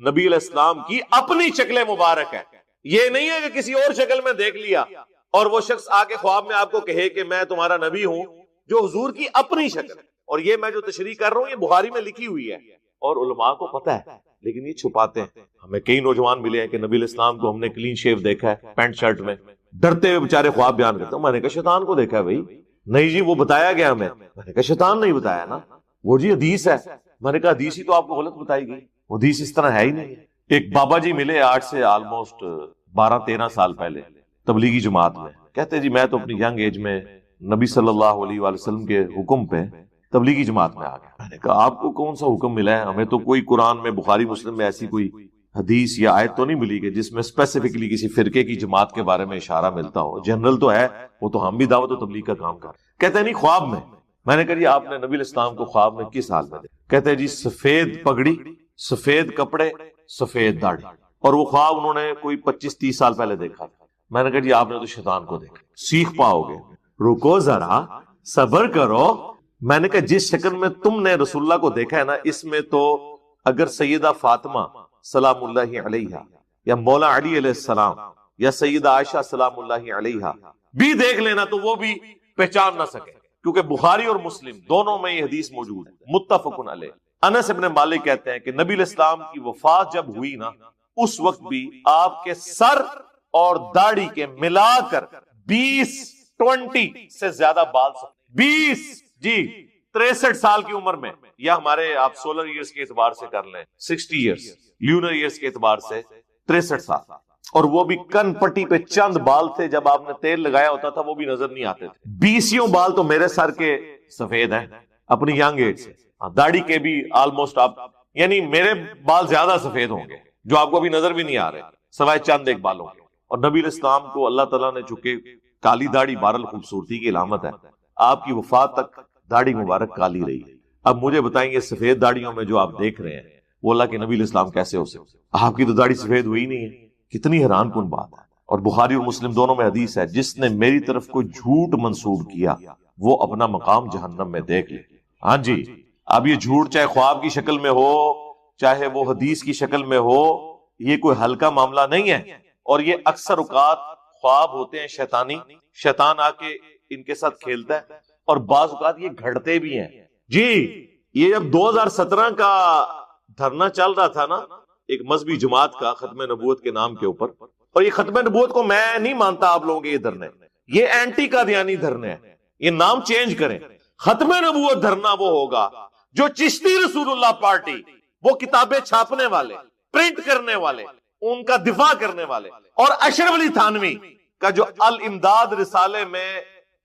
نبی علیہ السلام کی اپنی شکل مبارک ہے, یہ نہیں ہے کہ کسی اور شکل میں دیکھ لیا اور وہ شخص آ کے خواب میں آپ کو کہے کہ میں تمہارا نبی ہوں, جو حضور کی اپنی شکل ہے. اور یہ میں جو تشریح کر رہا ہوں یہ بخاری میں لکھی ہوئی ہے, اور علماء کو پتہ ہے لیکن یہ چھپاتے ہیں. ہمیں کئی نوجوان ملے ہیں کہ نبی علیہ السلام کو ہم نے کلین شیو دیکھا ہے, پینٹ شرٹ میں, ڈرتے ہوئے بیچارے خواب بیان کرتے ہیں. میں نے کہا شیطان کو دیکھا ہے بھائی, نہیں جی وہ بتایا گیا ہمیں. میں نے کہا شیطان نہیں بتایا نا, وہ جی حدیث ہے. میں نے کہا حدیث ہی تو آپ کو غلط بتائی گئی, حدیث اس طرح ہے ہی نہیں. ایک بابا جی ملے آج سے آلموسٹ 12-13 سال پہلے تبلیغی جماعت میں, کہتے جی میں تو اپنی ینگ ایج میں نبی صلی اللہ علیہ وآلہ وسلم کے حکم پہ تبلیغی جماعت میں آ گیا. میں نے کہا آپ کو کون سا حکم ملا ہے؟ ہمیں تو کوئی قرآن میں بخاری مسلم میں ایسی کوئی حدیث یا آیت تو نہیں ملی کہ جس میں اسپیسیفکلی کسی فرقے کی جماعت کے بارے میں اشارہ ملتا ہو. جنرل تو ہے, وہ تو ہم بھی دعوت و تبلیغ کا کام کر. کہتے ہیں نہیں خواب میں. میں نے کہا جی آپ نے نبی علیہ السلام کو خواب میں کس حال میں دیکھا؟ کہتے ہیں جی سفید پگڑی, سفید کپڑے, سفید داڑھی. اور وہ خواب انہوں نے کوئی 25-30 سال پہلے دیکھا تھا. میں نے کہا جی آپ نے تو شیطان کو دیکھا, سیکھ پاؤ گے, رکو ذرا صبر کرو. میں نے کہا جس شکل میں تم نے رسول اللہ کو دیکھا ہے نا, اس میں تو اگر سیدہ فاطمہ سلام اللہ علیہا یا مولا علی علیہ السلام یا سیدہ عائشہ سلام اللہ علیہا بھی دیکھ لینا تو وہ بھی پہچان نہ سکے, کیونکہ بخاری اور مسلم دونوں میں یہ حدیث موجود ہے, متفقن علیہ. انس ابن مالک کہتے ہیں کہ نبی علیہ السلام کی وفات جب ہوئی نا, اس وقت بھی آپ کے سر اور داڑھی کے ملا کر 20 سے زیادہ بال, 20 جی 63 سال کی عمر میں, یا ہمارے آپ سولر ایئرز کے اعتبار سے کر لیں 60 ایئرز, لیونر ایئرز کے اعتبار سے 63 سال, اور وہ بھی کن پٹی پہ چند بال تھے، جب آپ نے تیل لگایا ہوتا تھا وہ بھی نظر نہیں آتے تھے۔ 20 بال تو میرے سر کے سفید ہیں اپنی ینگ ایج سے، داڑھی کے بھی آلموسٹ آپ، یعنی میرے بال زیادہ سفید ہوں گے جو آپ کو بھی نظر بھی نہیں آ رہے، سوائے چند ایک بالوں کے۔ اور نبی علیہ السلام کو اللہ تعالیٰ نے چونکہ کالی داڑھی بہرحال خوبصورتی کی علامت ہے، آپ کی وفات تک داڑھی مبارک کالی رہی ہے۔ اب مجھے بتائیں گے سفید داڑھیوں میں جو آپ دیکھ رہے ہیں وہ اللہ کے نبی علیہ السلام کیسے ہو سکتے؟ آپ کی تو داڑھی سفید ہوئی نہیں ہے، کتنی حیران کن بات ہے۔ اور بخاری اور مسلم دونوں میں حدیث ہے، جس نے میری طرف کوئی جھوٹ منسوب کیا وہ اپنا مقام جہنم میں دیکھ لے۔ ہاں جی، اب یہ جھوٹ چاہے خواب کی شکل میں ہو چاہے وہ حدیث کی شکل میں ہو، یہ کوئی ہلکا معاملہ نہیں ہے۔ اور یہ اکثر اوقات خواب ہوتے ہیں شیطانی، شیطان آ کے ان کے ساتھ کھیلتا ہے، اور بعض اوقات یہ گھڑتے بھی ہیں۔ جی، یہ جب 2017 کا دھرنا چل رہا تھا نا ایک مذہبی جماعت کا ختم نبوت کے نام کے اوپر، اور یہ ختم نبوت کو میں نہیں مانتا آپ لوگوں کے یہ دھرنے، یہ اینٹی قادیانی دھرنے ہیں، یہ نام چینج کریں۔ ختم نبوت دھرنا وہ ہوگا جو چشتی رسول اللہ پارٹی، وہ کتابیں چھاپنے والے، پرنٹ کرنے والے، ان کا دفاع کرنے والے، اور اشرف علی تھانوی کا جو الامداد رسالے میں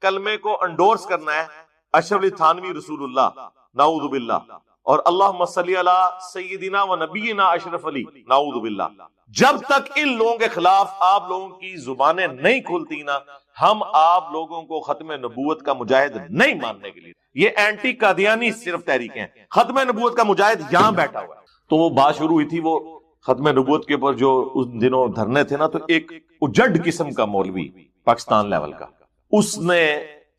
کلمے کو انڈورس کرنا ہے، اشرف علی تھانوی رسول اللہ، نعوذ باللہ، اور اللہم صلی علی سیدنا و نبینا اشرف علی، نعوذ باللہ۔ جب تک ان لوگوں کے خلاف آپ لوگوں کی زبانیں نہیں کھلتی نا، ہم آپ لوگوں کو ختم نبوت کا مجاہد نہیں ماننے کے لیے۔ یہ اینٹی قادیانی صرف تحریکیں ہیں، ختم نبوت کا مجاہد یہاں بیٹھا ہوا ہے۔ تو وہ بات شروع ہوئی تھی وہ ختم نبوت کے اوپر جو اس دنوں دھرنے تھے نا، تو ایک اجڑ قسم کا مولوی پاکستان لیول کا، اس نے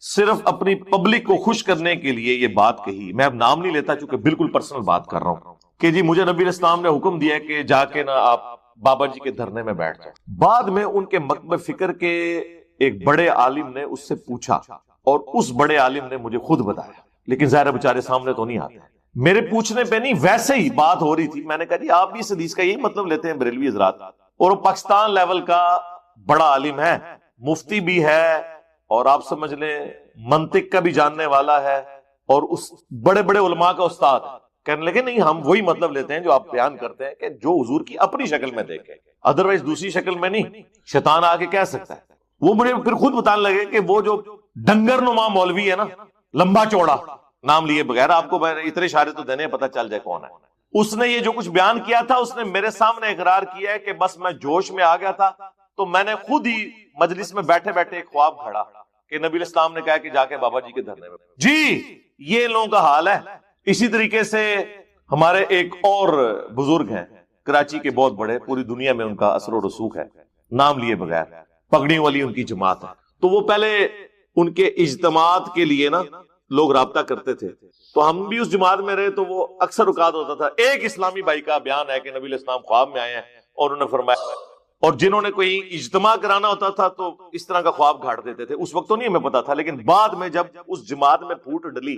صرف اپنی پبلک کو خوش کرنے کے لیے یہ بات کہی، میں اب نام نہیں لیتا چونکہ بالکل پرسنل بات کر رہا ہوں، کہ جی مجھے نبی علیہ السلام نے حکم دیا ہے کہ جا کے نا آپ بابا جی کے دھرنے میں بیٹھ جائیں۔ بعد میں ان کے مکتب فکر کے ایک بڑے عالم نے اس سے پوچھا، اور اس بڑے عالم نے مجھے خود بتایا، لیکن ظاہر بیچارے سامنے تو نہیں آتے، میرے پوچھنے پہ نہیں، ویسے ہی بات ہو رہی تھی۔ میں نے کہا جی آپ بھی اس حدیث کا یہی مطلب لیتے ہیں بریلوی حضرات؟ اور وہ پاکستان لیول کا بڑا عالم ہے، مفتی بھی ہے، اور آپ سمجھ لیں منطق کا بھی جاننے والا ہے، اور اس بڑے بڑے علماء کا استاد۔ کہنے لگے نہیں، ہم وہی مطلب لیتے ہیں جو آپ بیان کرتے ہیں، کہ جو حضور کی اپنی شکل میں دیکھے، ادروائز دوسری شکل میں نہیں۔ شیطان آ کے کہہ سکتا ہے۔ وہ مجھے پھر خود بتانے لگے کہ وہ جو ڈنگر نما مولوی ہے نا، لمبا چوڑا، نام لیے بغیر، آپ کو اتنے اشارے تو دینے پتہ چل جائے کون ہے، اس نے یہ جو کچھ بیان کیا تھا، اس نے میرے سامنے اقرار کیا ہے کہ بس میں جوش میں آ گیا تھا، تو میں نے خود ہی مجلس میں بیٹھے بیٹھے ایک خواب گھڑا کہ نبی علیہ السلام نے کہا کہ جا کے بابا جی کے دھرنے میں۔ جی، یہ لوگوں کا حال ہے۔ اسی طریقے سے ہمارے ایک اور بزرگ ہیں کراچی کے، بہت بڑے، پوری دنیا میں ان کا اثر و رسوخ ہے، نام لیے بغیر، پگڑیوں والی ان کی جماعت ہے۔ تو وہ پہلے ان کے اجتماعات کے لیے نا لوگ رابطہ کرتے تھے، تو ہم بھی اس جماعت میں رہے، تو وہ اکثر اوقات ہوتا تھا ایک اسلامی بھائی کا بیان ہے کہ نبی علیہ السلام خواب میں آئے ہیں اور انہوں نے فرمایا، اور جنہوں نے کوئی اجتماع کرانا ہوتا تھا تو اس طرح کا خواب گھاڑ دیتے تھے۔ اس وقت تو نہیں ہمیں پتا تھا، لیکن بعد میں جب اس جماعت میں پھوٹ ڈلی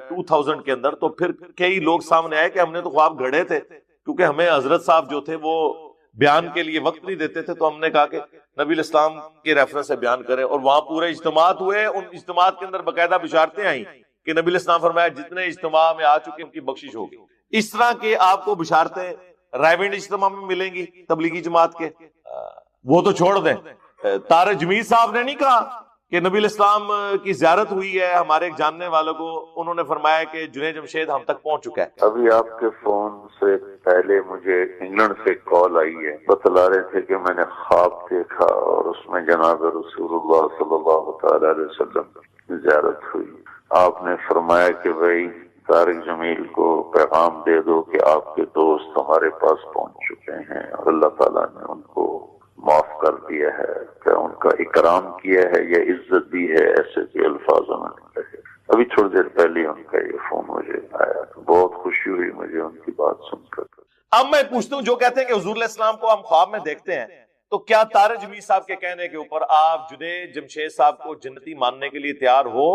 2000 کے اندر، تو پھر کئی لوگ سامنے آئے کہ ہم نے تو خواب گھڑے تھے، کیونکہ ہمیں حضرت صاحب جو تھے وہ بیان کے لیے وقت نہیں دیتے تھے، تو ہم نے کہا کہ نبی علیہ السلام کے ریفرنس سے بیان کریں، اور وہاں پورے اجتماعات ہوئے، ان اجتماعات کے اندر باقاعدہ بشارتیں آئیں کہ نبی علیہ السلام فرمایا جتنے اجتماع میں آ چکے ان کی بخشش ہوگی۔ اس طرح کے آپ کو بشارتیں رائے ونڈ اجتماع میں ملیں گی تبلیغی جماعت کے۔ وہ تو چھوڑ دیں، طارق جمیل صاحب نے نہیں کہا کہ نبی علیہ السلام کی زیارت ہوئی ہے ہمارے ایک جاننے والوں کو، انہوں نے فرمایا کہ جنید جمشید ہم تک پہنچ چکا ہے۔ ابھی آپ کے فون سے پہلے مجھے انگلینڈ سے کال آئی ہے، بتلا رہے تھے کہ میں نے خواب دیکھا اور اس میں جناب رسول اللہ صلی اللہ تعالی علیہ وسلم کی زیارت ہوئی۔ آپ نے فرمایا کہ بھائی طارق جمیل کو پیغام دے دو کہ آپ کے دوست ہمارے پاس پہنچ چکے ہیں، اور اللہ تعالیٰ نے ان کو معاف کر دیا ہے، کہ ان کا اکرام کیا ہے یا عزت دی ہے، ایسے کے الفاظوں میں کہے۔ ابھی تھوڑی دیر پہلے ان کا یہ فون مجھے آیا، بہت خوشی ہوئی مجھے ان کی بات سن کر۔ اب میں پوچھتا ہوں، جو کہتے ہیں کہ حضور علیہ السلام کو ہم خواب میں دیکھتے ہیں، تو کیا طارق جمیل صاحب کے کہنے کے اوپر آپ جنید جمشید صاحب کو جنتی ماننے کے لیے تیار ہو؟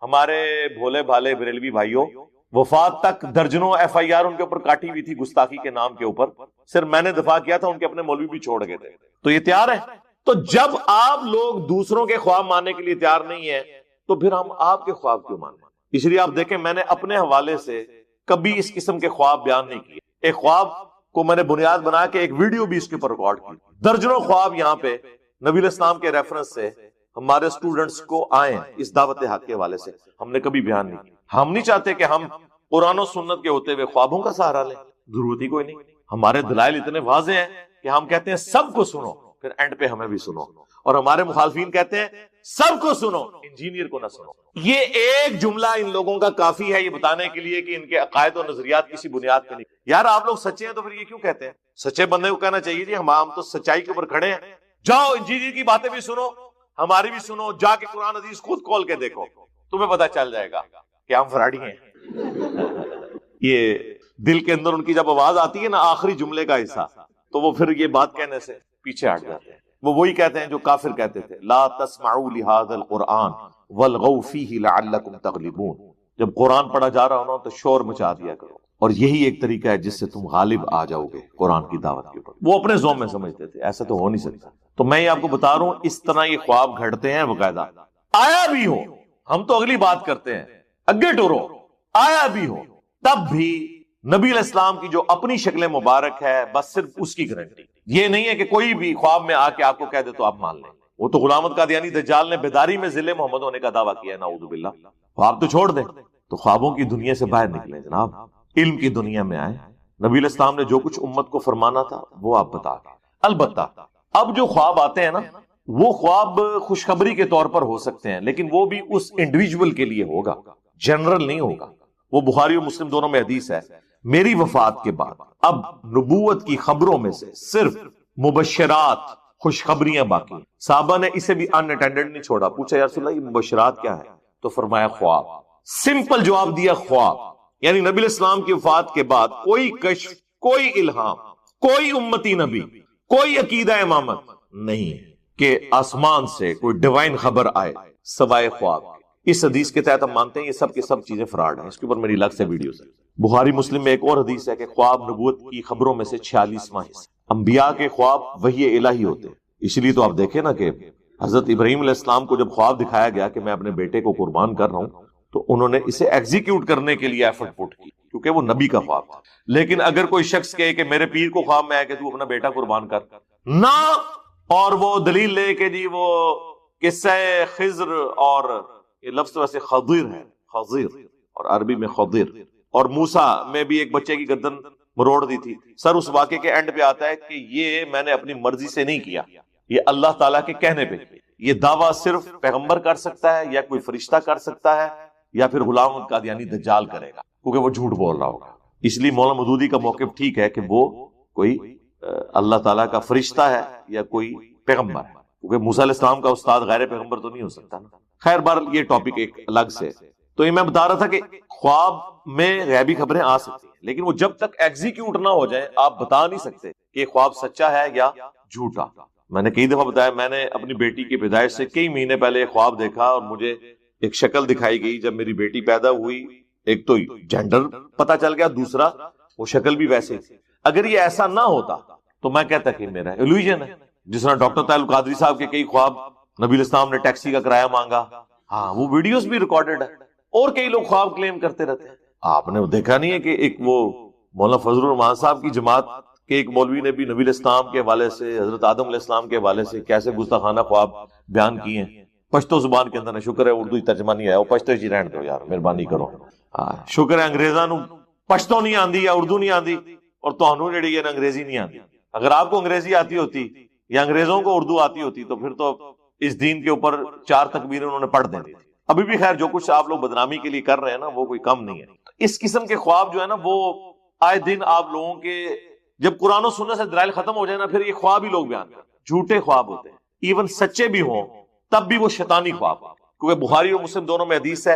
ہمارے بھولے بھالے بریلوی بھائیوں، وفات تک درجنوں ایف آئی آر ان کے اوپر کاٹی ہوئی تھی گستاخی کے نام کے اوپر، صرف میں نے دفاع کیا تھا، ان کے اپنے مولوی بھی چھوڑ گئے تھے، تو یہ تیار ہے؟ تو جب آپ لوگ دوسروں کے خواب ماننے کے لیے تیار نہیں ہیں، تو پھر ہم آپ کے خواب کیوں مانیں؟ اس لیے آپ دیکھیں میں نے اپنے حوالے سے کبھی اس قسم کے خواب بیان نہیں کیے۔ ایک خواب کو میں نے بنیاد بنا کے ایک ویڈیو بھی اس کے اوپر ریکارڈ کی. درجنوں خواب یہاں پہ نبی اسلام کے ریفرنس سے ہمارے سٹوڈنٹس کو آئے اس دعوت حق کے حوالے سے. ہم نے کبھی بیان نہیں کیا. ہم نہیں چاہتے کہ ہم قرآن و سنت کے ہوتے ہوئے خوابوں کا سہارا لیں, ضرورت ہی کوئی نہیں. ہمارے دلائل اتنے واضح ہیں کہ ہم کہتے ہیں سب کو سنو, پھر اینڈ پہ ہمیں بھی سنو. اور ہمارے مخالفین کہتے ہیں سب کو سنو, انجینئر کو نہ سنو. یہ ایک جملہ ان لوگوں کا کافی ہے یہ بتانے کے لیے کہ ان کے عقائد و نظریات کسی بنیاد پہ نہیں. یار آپ لوگ سچے ہیں تو پھر یہ کیوں کہتے ہیں؟ سچے بندے کو کہنا چاہیے جی ہم تو سچائی کے اوپر کھڑے ہیں, جاؤ انجینئر کی باتیں بھی سنو, ہماری بھی سنو, جا کے قرآن حدیث خود کھول کے دیکھو, تمہیں پتا چل جائے گا کہ ہم فراڈی ہیں. یہ دل کے اندر ان کی جب آواز آتی ہے نا آخری جملے کا حصہ, تو وہ پھر یہ بات کہنے سے پیچھے ہٹ جاتے ہیں. وہ وہی کہتے ہیں جو کافر کہتے تھے, لا تسمعوا لهذا القرآن والغوا فیہ لعلکم تغلبون. جب قرآن پڑھا جا رہا ہو نا تو شور مچا دیا کرو, اور یہی ایک طریقہ ہے جس سے تم غالب آ جاؤ گے قرآن کی دعوت کے اوپر. وہ اپنے ذوق میں سمجھتے تھے, ایسا تو ہو نہیں سکتا. تو میں یہ آپ کو بتا رہا ہوں اس طرح یہ خواب گھڑتے ہیں باقاعدہ. آیا بھی ہو, ہم تو اگلی بات کرتے ہیں, اگے ٹورو, آیا بھی ہو تب بھی نبی علیہ السلام کی جو اپنی شکل مبارک ہے بس صرف اس کی گارنٹی. یہ نہیں ہے کہ کوئی بھی خواب میں آ کے آپ کو کہہ دے تو آپ مان لیں. وہ تو غلام قادیانی دجال نے بیداری میں ذل محمد ہونے کا دعویٰ کیا ہے, نعوذ باللہ. خواب تو چھوڑ دیں, تو خوابوں کی دنیا سے باہر نکلیں جناب, علم کی دنیا میں آئیں. نبی علیہ السلام نے جو کچھ امت کو فرمانا تھا وہ آپ بتا دیں. البتہ اب جو خواب آتے ہیں نا وہ خواب خوشخبری کے طور پر ہو سکتے ہیں, لیکن وہ بھی اس انڈیویجول کے لیے ہوگا, جنرل نہیں ہوگا. وہ بخاری و مسلم دونوں میں حدیث ہے, میری وفات کے بعد اب نبوت کی خبروں میں سے صرف مبشرات خوشخبریاں باقی. صحابہ نے اسے بھی ان اٹینڈنٹ نہیں چھوڑا. پوچھا یا رسول اللہ یہ مبشرات کیا ہے؟ تو فرمایا خواب. سمپل جواب دیا, خواب. یعنی نبی علیہ السلام کی وفات کے بعد کوئی کشف, کوئی الہام, کوئی امتی نبی, کوئی عقیدہ امامت نہیں کہ آسمان سے کوئی ڈیوائن خبر آئے سوائے خواب. اس حدیث کے تحت ہم مانتے ہیں یہ سب کے سب چیزیں فراڈ ہیں. اس کے اوپر میری الگ سے ویڈیوز ہیں. بخاری مسلم میں ایک اور حدیث ہے کہ خواب نبوت کی خبروں میں سے 46واں حصہ. انبیاء کے خواب وحی الہی ہوتے ہیں. اس لیے تو آپ دیکھیں نا کہ حضرت ابراہیم علیہ السلام کو جب خواب دکھایا گیا کہ میں اپنے بیٹے کو قربان کر رہا ہوں تو انہوں نے اسے ایگزیکیوٹ کرنے کے لیے ایفرٹ پٹ کی, کیونکہ وہ نبی کا خواب تھا. لیکن اگر کوئی شخص کہے کہ میرے پیر کو خواب میں آیا کہ تو اپنا بیٹا قربان کر نہ, اور وہ دلیل لے کے جی وہ قصہ خضر, اور یہ لفظ ویسے خضر ہے, خضر اور عربی میں خضر, اور موسیٰ میں بھی ایک بچے کی گردن مروڑ دی تھی. سر اس واقعے کے اینڈ پہ آتا ہے کہ یہ میں نے اپنی مرضی سے نہیں کیا, یہ اللہ تعالیٰ کے کہنے پہ. یہ دعویٰ صرف پیغمبر کر سکتا ہے یا کوئی فرشتہ کر سکتا ہے یا پھر غلام قادیانی دجال کرے گا, کیونکہ وہ جھوٹ بول رہا ہوگا. اس لیے مولانا مودودی کا موقف ٹھیک ہے کہ وہ کوئی اللہ تعالیٰ کا فرشتہ ہے یا کوئی پیغمبر ہے, کیونکہ موسیٰ علیہ السلام کا استاد غیر پیغمبر تو نہیں ہو سکتا نا. خیر بار یہ ٹاپک ایک الگ سے. تو یہ میں بتا رہا تھا کہ خواب میں غیبی خبریں آ سکتی ہیں, لیکن وہ جب تک ایگزیکیوٹ نہ ہو جائیں آپ بتا نہیں سکتے کہ خواب سچا ہے یا جھوٹا. میں نے کئی دفعہ بتایا, میں نے اپنی بیٹی کی پیدائش سے کئی مہینے پہلے خواب دیکھا اور مجھے ایک شکل دکھائی گئی. جب میری بیٹی پیدا ہوئی ایک تو جینڈر پتا چل گیا, دوسرا وہ شکل بھی ویسے تھی. اگر یہ ایسا نہ ہوتا تو میں کہتا کہ میرا ایلوژن ہے. جس طرح ڈاکٹر طاہر القادری صاحب کے کئی خواب نبی علیہ السلام نے ٹیکسی کا کرایہ مانگا, ہاں وہ ویڈیوز بھی ریکارڈڈ ہے, اور کئی لوگ خواب کلیم کرتے رہتے ہیں. آپ نے دیکھا نہیں ہے کہ ایک وہ مولانا فضل الرحمان صاحب کی جماعت کے ایک مولوی نے بھی نبی علیہ السلام کے حوالے سے, حضرت آدم علیہ السلام کے حوالے سے کیسے گستاخانہ خواب بیان کیے ہیں پشتو زبان کے اندر. شکر ہے اردو ترجمہ نہیں آیا, وہ پشتو ہی رہن دو یار, مہربانی کرو. شکر ہے انگریزاں نو پشتو نہیں آندی یا اردو نہیں آندی, اور تہانوں جڑی ہے انگریزی نہیں آندی. اگر آپ کو انگریزی آتی ہوتی یا انگریزوں کو اردو آتی ہوتی تو پھر تو اس دین کے اوپر 4 تکبیریں انہوں نے پڑھ دیں تھی. ابھی بھی خیر جو کچھ آپ لوگ بدنامی کے لیے کر رہے ہیں نا وہ کوئی کم نہیں ہے. اس قسم کے خواب جو ہے نا وہ آئے دن آپ لوگوں کے, جب قرآن و سنت سے دلائل ختم ہو جائے نا پھر یہ خواب ہی لوگ بیان کرتے ہیں. جھوٹے خواب ہوتے ہیں, ایون سچے بھی ہوں تب بھی وہ شیطانی خواب, کیونکہ بخاری اور مسلم دونوں میں حدیث ہے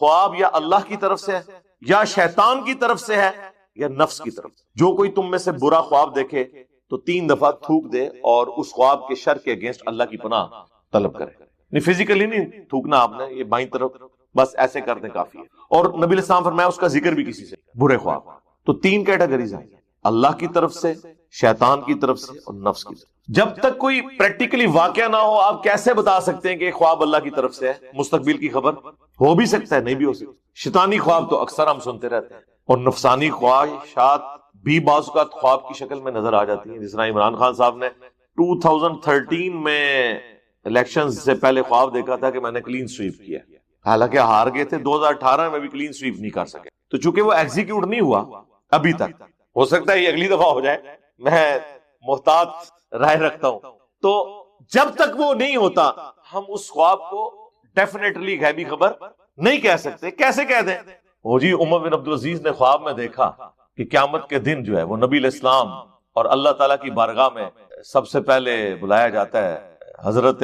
خواب یا اللہ کی طرف سے ہے یا شیطان کی طرف سے ہے یا نفس کی طرف. جو کوئی تم میں سے برا خواب دیکھے تو 3 دفعہ تھوک دے اور اس خواب کے شر کے اگینسٹ اللہ کی پناہ طلب کرے. نہیں فزیکلی نہیں تھوکنا آپ نے, یہ بائیں طرف بس ایسے کر دیں کافی ہے. اور نبی علیہ السلام فرمایا اس کا ذکر بھی کسی سے, برے خواب. تو 3 کیٹیگریز ہیں, اللہ کی طرف سے, شیطان کی طرف سے اور نفس کی طرف. جب تک کوئی پریکٹیکلی واقعہ نہ ہو آپ کیسے بتا سکتے ہیں کہ خواب اللہ کی طرف سے ہے؟ مستقبل کی خبر ہو بھی سکتا ہے, نہیں بھی ہو سکتا. شیطانی خواب تو اکثر ہم سنتے رہتے ہیں, اور نفسانی خواہشات بھی بعض اوقات خواب کی شکل میں نظر آ جاتی ہیں. جس طرح عمران خان صاحب نے 2013 میں الیکشن سے پہلے خواب دیکھا تھا کہ میں نے کلین سویپ کیا، حالانکہ ہار گئے تھے. 2018 میں بھی کلین سویپ نہیں کر سکے. تو چونکہ وہ ایگزیکیوٹ نہیں ہوا ابھی تک، ہو سکتا ہے یہ اگلی دفعہ ہو جائے، میں محتاط رائے رکھتا ہوں. تو جب تک وہ نہیں ہوتا ہم اس خواب کو ڈیفینیٹلی غیبی خبر نہیں کہہ سکتے. کیسے کہہ دیں؟ وہ جی عمر بن عبدالعزیز نے خواب میں دیکھا کہ قیامت کے دن جو ہے وہ نبی علیہ السلام اور اللہ تعالیٰ کی بارگاہ میں سب سے پہلے بلایا جاتا ہے حضرت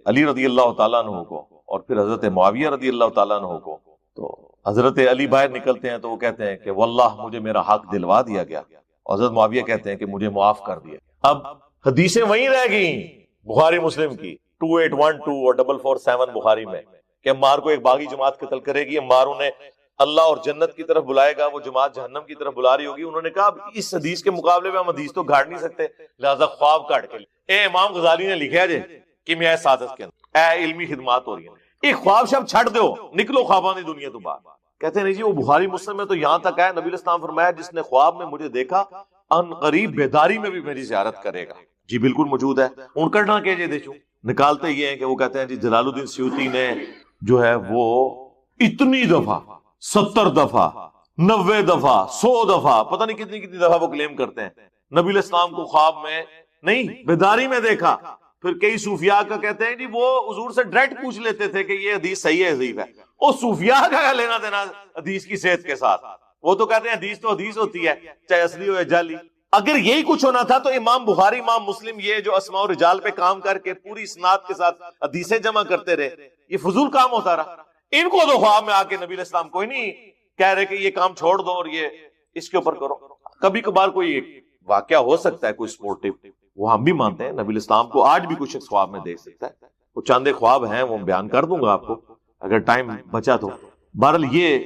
علی رضی اللہ تعالیٰ عنہ کو اور پھر حضرت معاویہ رضی اللہ تعالیٰ عنہ کو. تو حضرت علی باہر نکلتے ہیں تو وہ کہتے ہیں کہ واللہ مجھے میرا حق دلوا دیا گیا، اور حضرت معاویہ کہتے ہیں کہ مجھے معاف کر دیا. اب حدیثیں وہیں رہ گئیں بخاری مسلم کی 2812 اور 447 بخاری میں کہ عمار کو ایک باغی جماعت قتل کرے گی، عمار انہیں اللہ اور جنت کی طرف بلائے گا، وہ جماعت جہنم کی طرف بلا رہی ہوگی. انہوں نے کہا اس حدیث کے مقابلے میں ہم حدیث تو گھاڑ نہیں سکتے، لہذا خواب کاٹ کے اے امام غزالی نے لکھا جے کہ میں سعادت کے اندر اے علمی خدمات ہو رہی ہیں، ایک خواب شب چھڑ دو، نکلو خوابانی دنیا تو باہر. کہتے ہیں نہیں جی وہ بخاری مسلم میں تو یہاں تک ہے نبی علیہ السلام فرمایا جس نے خواب میں مجھے دیکھا ان قریب بیداری میں بھی میری زیارت کرے گا. جی بالکل موجود ہے. ان کرنا کہ جی دیکھو نکالتے یہ ہیں کہ وہ کہتے ہیں جی جلال الدین سیوطی نے جو ہے وہ اتنی دفعہ 70 دفعہ 90 دفعہ 100 دفعہ پتہ نہیں کتنی دفعہ وہ کلیم کرتے ہیں نبی علیہ السلام کو خواب میں نہیں بیداری میں دیکھا. پھر کئی صوفیاء کا کہتے ہیں جی وہ حضور سے ڈائریکٹ پوچھ لیتے تھے کہ یہ حدیث صحیح ہے ضعیف ہے. وہ صوفیاء کا لینا دینا حدیث کی صحت کے ساتھ؟ وہ تو کہتے ہیں حدیث تو حدیث ہوتی ہے چاہے اصلی ہو یا جعلی. اگر یہی کچھ ہونا تھا تو امام بخاری امام مسلم یہ جو اسماء و رجال پہ کام کر کے پوری اسناد کے ساتھ حدیثیں جمع کرتے رہے، یہ فضول کام ہوتا رہا. ان کو تو خواب میں آ کے نبی علیہ السلام کوئی نہیں کہہ رہے کہ یہ کام چھوڑ دو اور یہ اس کے اوپر کرو. کبھی کبھار کوئی واقعہ ہو سکتا ہے کوئی سپورٹیو، وہ ہم بھی مانتے ہیں نبی علیہ السلام کو آج بھی کچھ خواب میں دیکھ سکتا ہے. وہ چاندے خواب ہیں وہ بیان کر دوں گا آپ کو اگر ٹائم بچا تو. بہرحال یہ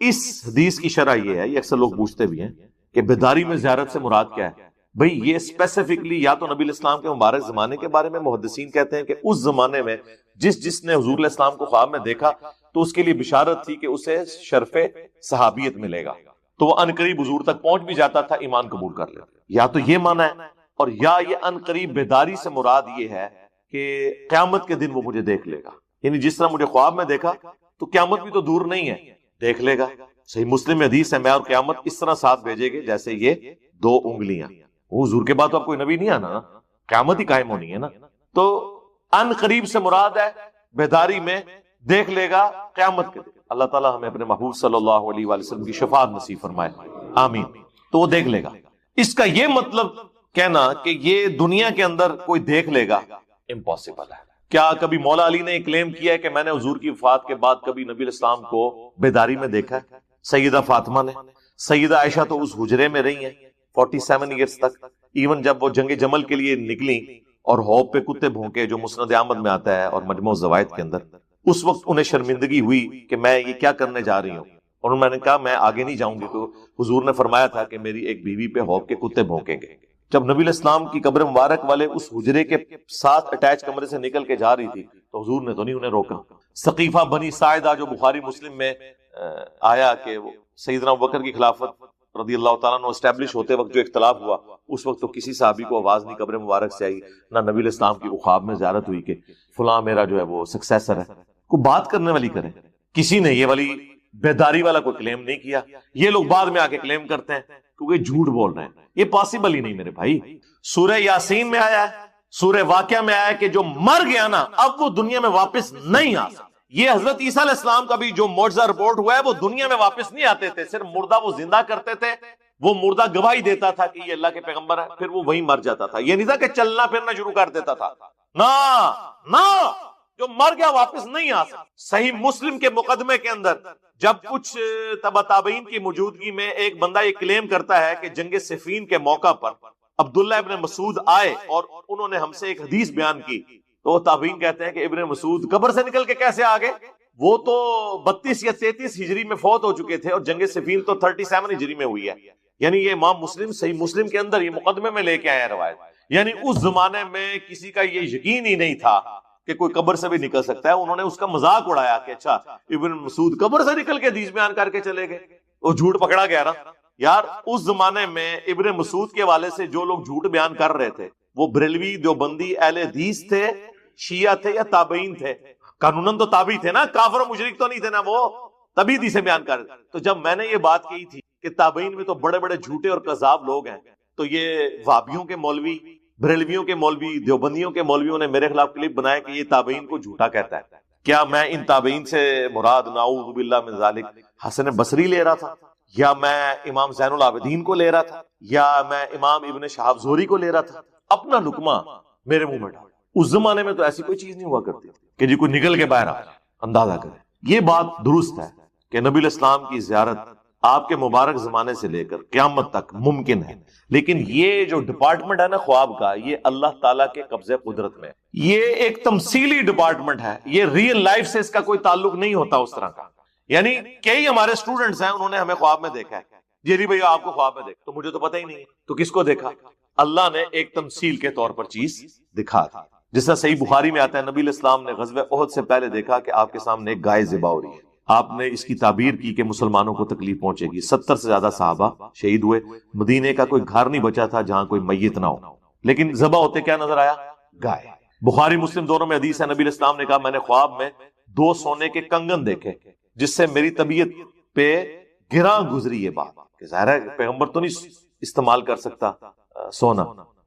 اس حدیث کی شرح یہ ہے، یہ اکثر لوگ پوچھتے بھی ہیں کہ بیداری میں زیارت سے مراد کیا ہے. بھئی یہ اسپیسیفکلی یا تو نبی علیہ السلام کے مبارک زمانے کے بارے میں محدثین کہتے ہیں کہ اس زمانے میں جس نے حضور علیہ السلام کو خواب میں دیکھا تو اس کے لیے بشارت تھی کہ اسے شرف صحابیت ملے گا، تو وہ عنقریب حضور تک پہنچ بھی جاتا تھا، ایمان قبول کر لیتا. یا تو یہ معنی ہے، اور یا یہ عنقریب بیداری سے مراد یہ ہے کہ قیامت کے دن وہ مجھے دیکھ لے گا. یعنی جس طرح مجھے خواب میں دیکھا تو قیامت بھی تو دور نہیں ہے، دیکھ لے گا. صحیح مسلم میں حدیث ہے میں اور قیامت اس طرح ساتھ بھیجے گے جیسے یہ 2 انگلیاں. وہ حضور کے بعد تو اب کوئی نبی نہیں آنا نا، قیامت ہی قائم ہونی ہے نا. تو ان قریب سے مراد ہے بیداری میں دیکھ لے گا قیامت کے دن. اللہ تعالیٰ ہمیں اپنے محبوب صلی اللہ علیہ وآلہ وسلم کی شفاعت نصیب فرمائے، آمین. تو وہ دیکھ لے گا. اس کا یہ مطلب کہنا کہ یہ دنیا کے اندر کوئی دیکھ لے گا امپاسبل ہے. کیا کبھی مولا علی نے کلیم کیا ہے کہ میں نے حضور کی وفات کے بعد کبھی نبی علیہ السلام کو بیداری میں دیکھا ہے؟ سیدہ فاطمہ نے. سیدہ عائشہ تو اس حجرے میں رہی ہیں 47 ایئرز تک. ایون جب وہ جنگ جمل کے لیے نکلی اور ہوپ پہ کتے بھونکے جو مسند احمد میں آتا ہے اور مجموع الزوائد کے اندر، اس وقت انہیں شرمندگی ہوئی کہ میں یہ کیا کرنے جا رہی ہوں، اور میں نے کہا میں آگے نہیں جاؤں گی. تو حضور نے فرمایا تھا کہ میری ایک بیوی پہ ہوپ کے کتے بھونکیں گے. جب نبی علیہ السلام کی قبر مبارک والے اس حجرے کے ساتھ اٹیچ کمرے سے نکل کے جا رہی تھی تو حضور نے تو نہیں انہیں روکا. ثقیفہ بنی ساعدہ جو بخاری مسلم میں آیا کہ سیدنا ابوبکر کی خلافت رضی اللہ تعالیٰ عنہ اسٹیبلش ہوتے وقت جو اختلاف ہوا، اس وقت تو کسی صحابی کو آواز نہیں قبر مبارک سے آئی، نہ نبی علیہ السلام کی خواب میں زیارت ہوئی کہ فلاں میرا جو ہے وہ سکسیسر ہے. کو بات کرنے والی کریں. کسی نے یہ والی بیداری والا کوئی کلیم نہیں کیا. یہ لوگ بعد میں آ کے کلیم کرتے ہیں کیونکہ جھوٹ بول رہے ہیں. یہ پاسبل ہی نہیں میرے بھائی. سورہ یاسین میں آیا ہے، سورہ واقعہ میں آیا ہے کہ جو مر گیا نا اب وہ دنیا میں واپس نہیں آ سکتا. یہ حضرت عیسیٰ علیہ السلام کا بھی جو معجزہ رپورٹ ہوا ہے وہ دنیا میں واپس نہیں آتے تھے، صرف مردہ وہ زندہ کرتے تھے. وہ مردہ گواہی دیتا تھا کہ یہ اللہ کے پیغمبر ہے، پھر وہ وہیں مر جاتا تھا. یہ نہیں تھا کہ چلنا پھرنا شروع کر دیتا تھا، نہ جو مر گیا واپس نہیں آ سکتا. صحیح مسلم کے مقدمے کے اندر جب کچھ تبع تابعین کی موجودگی میں ایک بندہ یہ کلیم کرتا ہے کہ جنگ صفین کے موقع پر عبداللہ ابن مسعود آئے اور انہوں نے ہم سے ایک حدیث بیان کی، تو تابعین کہتے ہیں کہ ابن مسعود قبر سے نکل کے کیسے آگے؟ وہ تو 32 یا 33 ہجری میں فوت ہو چکے تھے اور جنگ صفین تو 37 ہجری میں ہوئی ہے. یعنی یہ امام مسلم صحیح مسلم کے اندر یہ مقدمے میں لے کے آئے ہیں روایت. یعنی اس زمانے میں کسی کا یہ یقین ہی نہیں تھا کہ کوئی قبر سے بھی نکل سکتا ہے. انہوں نے اس کا مذاق اڑایا کہ اچھا ابن مسعود قبر سے نکل کے حدیث بیان کر کے چلے گئے. وہ جھوٹ پکڑا گیا نا. یار اس زمانے میں ابن مسعود کے حوالے سے جو لوگ جھوٹ بیان کر رہے تھے وہ بریلوی دیوبندی اہل حدیث تھے، شیعہ تھے یا تابعین تھے؟ قانوناً تو تابعی تھے نا، کافر و مشرک تو نہیں تھے نا، وہ تبھی حدیثیں بیان کر رہے تھے۔ تو جب میں نے یہ بات کی تھی کہ تابعین میں تو بڑے بڑے جھوٹے اور کذاب لوگ ہیں، تو یہ وہابیوں کے مولوی، بریلویوں کے مولوی، دیوبندیوں کے مولویوں نے میرے خلاف کلپ بنایا کہ یہ تابعین کو جھوٹا کہتا ہے۔ کیا میں ان تابعین سے مراد نعوذ باللہ من ذالک حسن بصری لے رہا تھا، یا میں امام زین العابدین کو لے رہا تھا، یا میں امام ابن شہاب زہری کو لے رہا تھا؟ اپنا لقمہ میرے منہ میں ڈال۔ اس زمانے میں تو ایسی کوئی چیز نہیں ہوا کرتی کہ جی کوئی نکل کے باہر آ اندازہ کرے۔ یہ بات درست ہے کہ نبی الاسلام کی زیارت آپ کے مبارک زمانے سے لے کر قیامت تک ممکن ہے، لیکن یہ جو ڈپارٹمنٹ ہے نا خواب کا، یہ اللہ تعالیٰ کے قبضے قدرت میں ہے۔ یہ ایک تمثیلی ڈپارٹمنٹ ہے، یہ ریئل لائف سے اس کا کوئی تعلق نہیں ہوتا اس طرح کا۔ یعنی کئی ہمارے اسٹوڈنٹس ہیں، انہوں نے ہمیں خواب میں دیکھا ہے، جیری بھیا آپ کو خواب میں دیکھا، تو مجھے تو پتہ ہی نہیں ہے، تو کس کو دیکھا؟ اللہ نے ایک تمثیل کے طور پر چیز دکھا دی۔ جس طرح صحیح بخاری میں آتا ہے نبی الاسلام نے غزوہ احد سے پہلے دیکھا کہ آپ کے سامنے ایک گائے ذبح ہو رہی ہے، آپ نے اس کی تعبیر کی کہ مسلمانوں کو تکلیف پہنچے گی۔ 70 سے زیادہ صحابہ شہید ہوئے، مدینے کا کوئی گھر نہیں بچا تھا جہاں کوئی میت نہ ہو، لیکن ذبح ہوتے کیا نظر آیا؟ گائے۔ بخاری مسلم دونوں میں حدیث ہے، نبی الاسلام نے کہا میں نے خواب میں 2 سونے کے کنگن دیکھے جس سے میری طبیعت پہ گراں گزری یہ بات کہ ظاہر ہے پیغمبر تو نہیں استعمال کر سکتا سونا،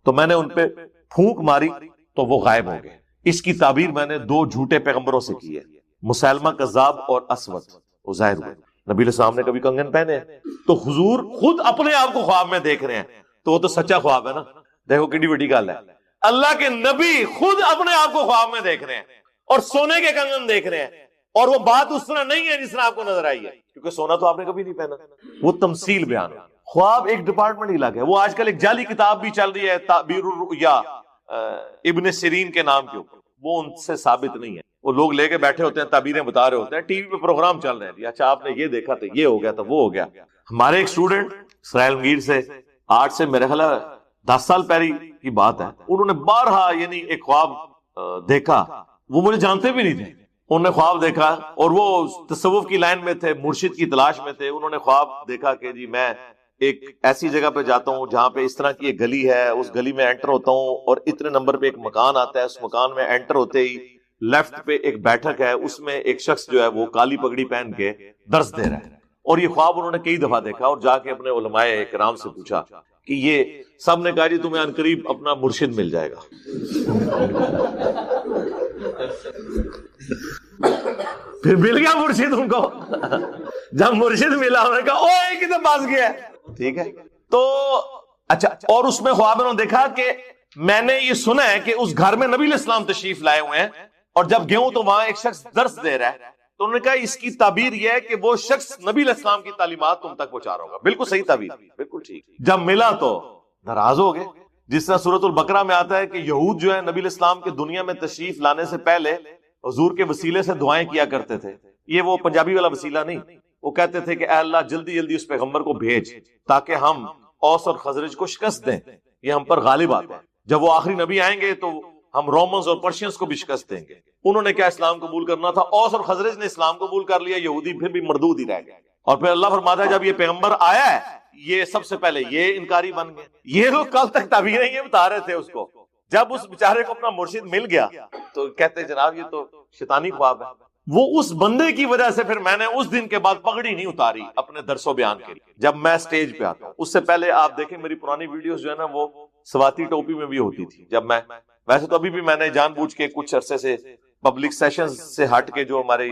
تو میں نے ان پہ پھونک ماری تو وہ غائب ہو گئے۔ اس کی تعبیر میں نے 2 جھوٹے پیغمبروں سے کی ہے، مسیلمہ کذاب اور اسود، وہ ظاہر ہوئے۔ نبی علیہ السلام نے کبھی کنگن پہنے ہیں؟ تو حضور خود اپنے آپ کو خواب میں دیکھ رہے ہیں، تو وہ تو سچا خواب ہے نا۔ دیکھو کتنی بڑی گل ہے، اللہ کے نبی خود اپنے آپ کو خواب میں دیکھ رہے ہیں اور سونے کے کنگن دیکھ رہے ہیں، اور وہ بات اس طرح نہیں ہے جس طرح آپ کو نظر آئی ہے، کیونکہ سونا تو آپ نے کبھی نہیں پہنا۔ وہ تمثیل بیان ہے، خواب ایک ڈپارٹمنٹ ہی الگ ہے۔ وہ آج کل ایک جعلی کتاب بھی چل رہی ہے تعبیر الرؤیا ابن سیرین کے نام کے اوپر، وہ ان سے ثابت نہیں ہے۔ وہ لوگ لے کے بیٹھے ہوتے ہیں، تعبیریں بتا رہے ہوتے ہیں، ٹی وی پہ پروگرام چل رہے ہیں، اچھا آپ نے یہ دیکھا تو یہ ہو گیا تو وہ ہو گیا۔ ہمارے ایک اسٹوڈنٹ اسرائیل میر سے 8 سے میرے خیال 10 سال پہلے کی بات ہے، انہوں نے بارہا یعنی ایک خواب دیکھا، وہ مجھے جانتے بھی نہیں تھے، انہوں نے خواب دیکھا اور وہ تصوف کی لائن میں تھے، مرشد کی تلاش میں تھے۔ انہوں نے خواب دیکھا کہ جی میں ایک ایسی جگہ پہ جاتا ہوں جہاں پہ اس طرح کی ایک گلی ہے، اس گلی میں انٹر ہوتا ہوں اور اتنے نمبر پہ ایک مکان آتا ہے، اس مکان میں انٹر ہوتے ہی لیفٹ پہ ایک بیٹھک ہے، اس میں ایک شخص جو ہے وہ کالی پگڑی پہن کے درس دے رہا ہے۔ اور یہ خواب انہوں نے کئی دفعہ دیکھا اور جا کے اپنے علماء کرام سے پوچھا کہ یہ سب نے کہا جی تمہیں عنقریب اپنا مرشد مل جائے گا۔ پھر مل گیا مرشد ان کو، جب مرشد ملا انہوں نے کہا اوہ یہ کدھر پاس گیا ہے، ٹھیک ہے۔ تو اچھا، اور اس میں خواب انہوں نے دیکھا کہ میں نے یہ سنا ہے کہ اس گھر میں نبی علیہ السلام تشریف لائے ہوئے ہیں، اور جب گیا ہوں تو وہاں ایک شخص درس دے رہا ہے، تو انہوں نے کہا اس کی تعبیر یہ ہے کہ وہ شخص نبی علیہ السلام کی تعلیمات تم تک پہنچا رہا ہوگا۔ بالکل صحیح تعبیر، بالکل ٹھیک۔ جب ملا تو ناراض ہو گئے، جس طرح سورۃ البقرہ میں آتا ہے کہ یہود جو ہے نبی علیہ السلام کے دنیا میں تشریف لانے سے پہلے حضور کے وسیلے سے دعائیں کیا کرتے تھے۔ یہ وہ پنجابی والا وسیلہ نہیں، وہ کہتے تھے کہ اے اللہ جلدی جلدی اس پیغمبر کو بھیج تاکہ ہم اوس اور خزرج کو شکست دیں، یہ ہم پر غالب آتے ہیں، جب وہ آخری نبی آئیں گے تو ہم رومنز اور پرشینز کو بھی شکست دیں گے۔ انہوں نے کیا اسلام قبول کرنا تھا، اوس اور خزرج نے اسلام قبول کر لیا، یہودی پھر بھی مردود ہی رہ گئے۔ اور پھر اللہ فرماتا ہے جب یہ پیغمبر آیا ہے یہ سب سے پہلے یہ انکاری بن گئے۔ یہ لوگ کل تک تعبیریں یہ بتا رہے تھے اس کو، جب اس بیچارے کو اپنا مرشد مل گیا تو کہتے جناب یہ تو شیطانی خواب ہے۔ وہ اس بندے کی وجہ سے پھر میں نے اس دن کے بعد پگڑی نہیں اتاری اپنے درس و بیان کے لیے جب میں سٹیج پہ آتا ہوں۔ اس سے پہلے آپ دیکھیں میری پرانی ویڈیوز جو ہے نا وہ سواتی ٹوپی میں بھی ہوتی تھی، جب میں ویسے تو ابھی بھی میں نے جان بوجھ کے کچھ عرصے سے پبلک سیشن سے ہٹ کے جو ہمارے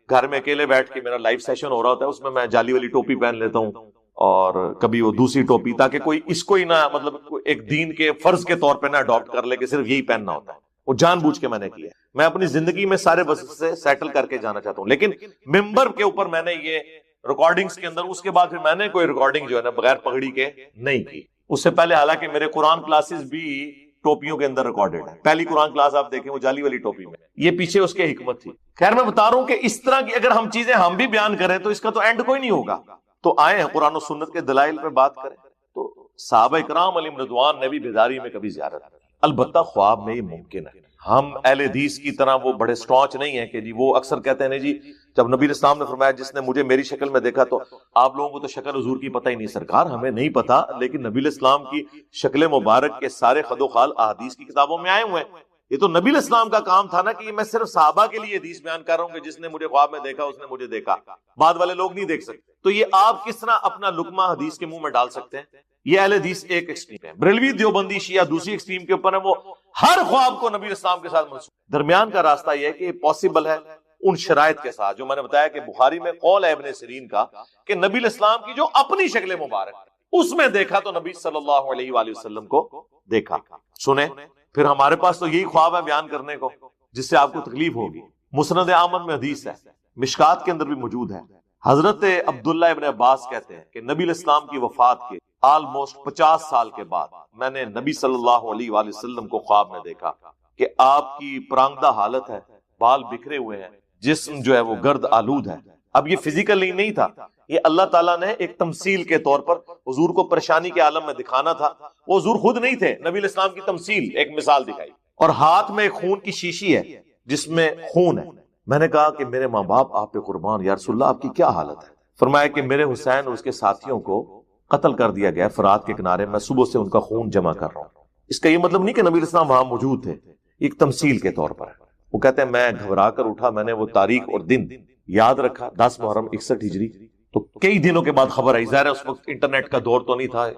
گھر میں اکیلے بیٹھ کے میرا لائیو سیشن ہو رہا ہوتا ہے اس میں میں جالی والی ٹوپی پہن لیتا ہوں اور کبھی وہ دوسری ٹوپی، تاکہ کوئی اس کو ہی نہ مطلب ایک دین کے فرض کے طور پہ نہ اڈاپٹ کر لے کہ صرف یہی پہننا ہوتا ہے۔ وہ جان بوجھ کے میں نے کیا، میں اپنی زندگی میں سارے بس سے سیٹل کر کے جانا چاہتا ہوں، لیکن ممبر کے اوپر میں نے یہ ریکارڈنگز کے اندر اس کے بعد پھر میں نے کوئی ریکارڈنگ جو ہے نا بغیر پگڑی کے نہیں کی۔ اس سے پہلے حالانکہ میرے قرآن کلاسز بھی ٹوپیوں کے اندر ریکارڈڈ ہے، پہلی قرآن کلاس آپ دیکھیں وہ جالی والی ٹوپی میں، یہ پیچھے اس کے حکمت تھی۔ خیر میں بتا رہا ہوں کہ اس طرح کی اگر ہم چیزیں ہم بھی بیان کریں تو اس کا تو اینڈ کوئی نہیں ہوگا، تو آئے ہیں قرآن و سنت کے دلائل پہ بات کریں۔ تو صحابہ کرام علیہم رضوان نے بھی بیداری میں کبھی زیارت کی، البتہ خواب میں یہ ممکن ہے۔ ہم اہل حدیث کی طرح وہ بڑے سٹانچ نہیں ہیں کہ جی وہ اکثر کہتے ہیں جی جب نبی اسلام نے فرمایا جس نے مجھے میری شکل میں دیکھا، تو آپ لوگوں کو تو شکل حضور کی پتہ ہی نہیں. سرکار ہمیں نہیں پتا، لیکن نبی اسلام کی شکل مبارک کے سارے خد و خال احادیث کی کتابوں میں آئے ہوئے ہیں. یہ تو نبی اسلام کا کام تھا نا کہ میں صرف صحابہ کے لیے حدیث بیان کر رہا ہوں کہ جس نے مجھے خواب میں دیکھا اس نے مجھے دیکھا، بعد والے لوگ نہیں دیکھ سکتے. تو یہ آپ کس طرح اپنا لقمہ حدیث کے منہ میں ڈال سکتے ہیں؟ یہ اہل حدیث ایک ایکسٹریم ہے، بریلوی دیوبندی شیعہ دوسری ایکسٹریم کے اوپر ہے، وہ ہر خواب کو نبی اسلام کے ساتھ منسوب. درمیان کا راستہ یہ ہے کہ پاسبل ہے ان شرائط کے ساتھ جو میں نے بتایا کہ بخاری میں قول ہے ابن سیرین کا کہ نبی اسلام کی جو اپنی شکل مبارک اس میں دیکھا تو نبی صلی اللہ علیہ وآلہ وسلم کو دیکھا. سنیں پھر ہمارے پاس تو یہی خواب ہے بیان کرنے کو جس سے آپ کو تکلیف ہوگی. مسند احمد میں حدیث ہے، مشکات کے اندر بھی موجود ہے. حضرت عبداللہ ابن عباس کہتے ہیں کہ نبی اسلام کی وفات کے آلموسٹ 50 سال کے بعد میں نے نبی صلی اللہ علیہ وآلہ وسلم کو خواب میں دیکھا کہ آپ کی پرانگدہ حالت ہے، بال بکھرے ہوئے ہیں، جسم جو ہے وہ گرد آلود ہے. اب یہ فزیکلی نہیں تھا، یہ اللہ تعالیٰ نے ایک تمثیل کے طور پر حضور کو پریشانی کے عالم میں دکھانا تھا. وہ حضور خود نہیں تھے، نبی الاسلام کی تمثیل ایک مثال دکھائی. اور ہاتھ میں ایک خون کی شیشی ہے جس میں خون ہے. میں نے کہا کہ میرے ماں باپ آپ پہ قربان، یا رسول اللہ آپ کی کیا حالت ہے؟ فرمایا کہ میرے حسین اور اس کے ساتھیوں کو قتل کر دیا گیا فرات کے کنارے، میں صبح سے ان کا خون جمع کر رہا ہوں. اس کا یہ مطلب نہیں کہ نبی الاسلام وہاں موجود تھے، ایک تمثیل کے طور پر. وہ کہتے ہیں میں گھبرا کر اٹھا، میں نے وہ تاریخ اور دن یاد رکھا، 10 محرم 61 ہجری. تو کئی دنوں کے بعد خبر آئی، ظاہر ہے اس وقت انٹرنیٹ کا دور تو نہیں تھا،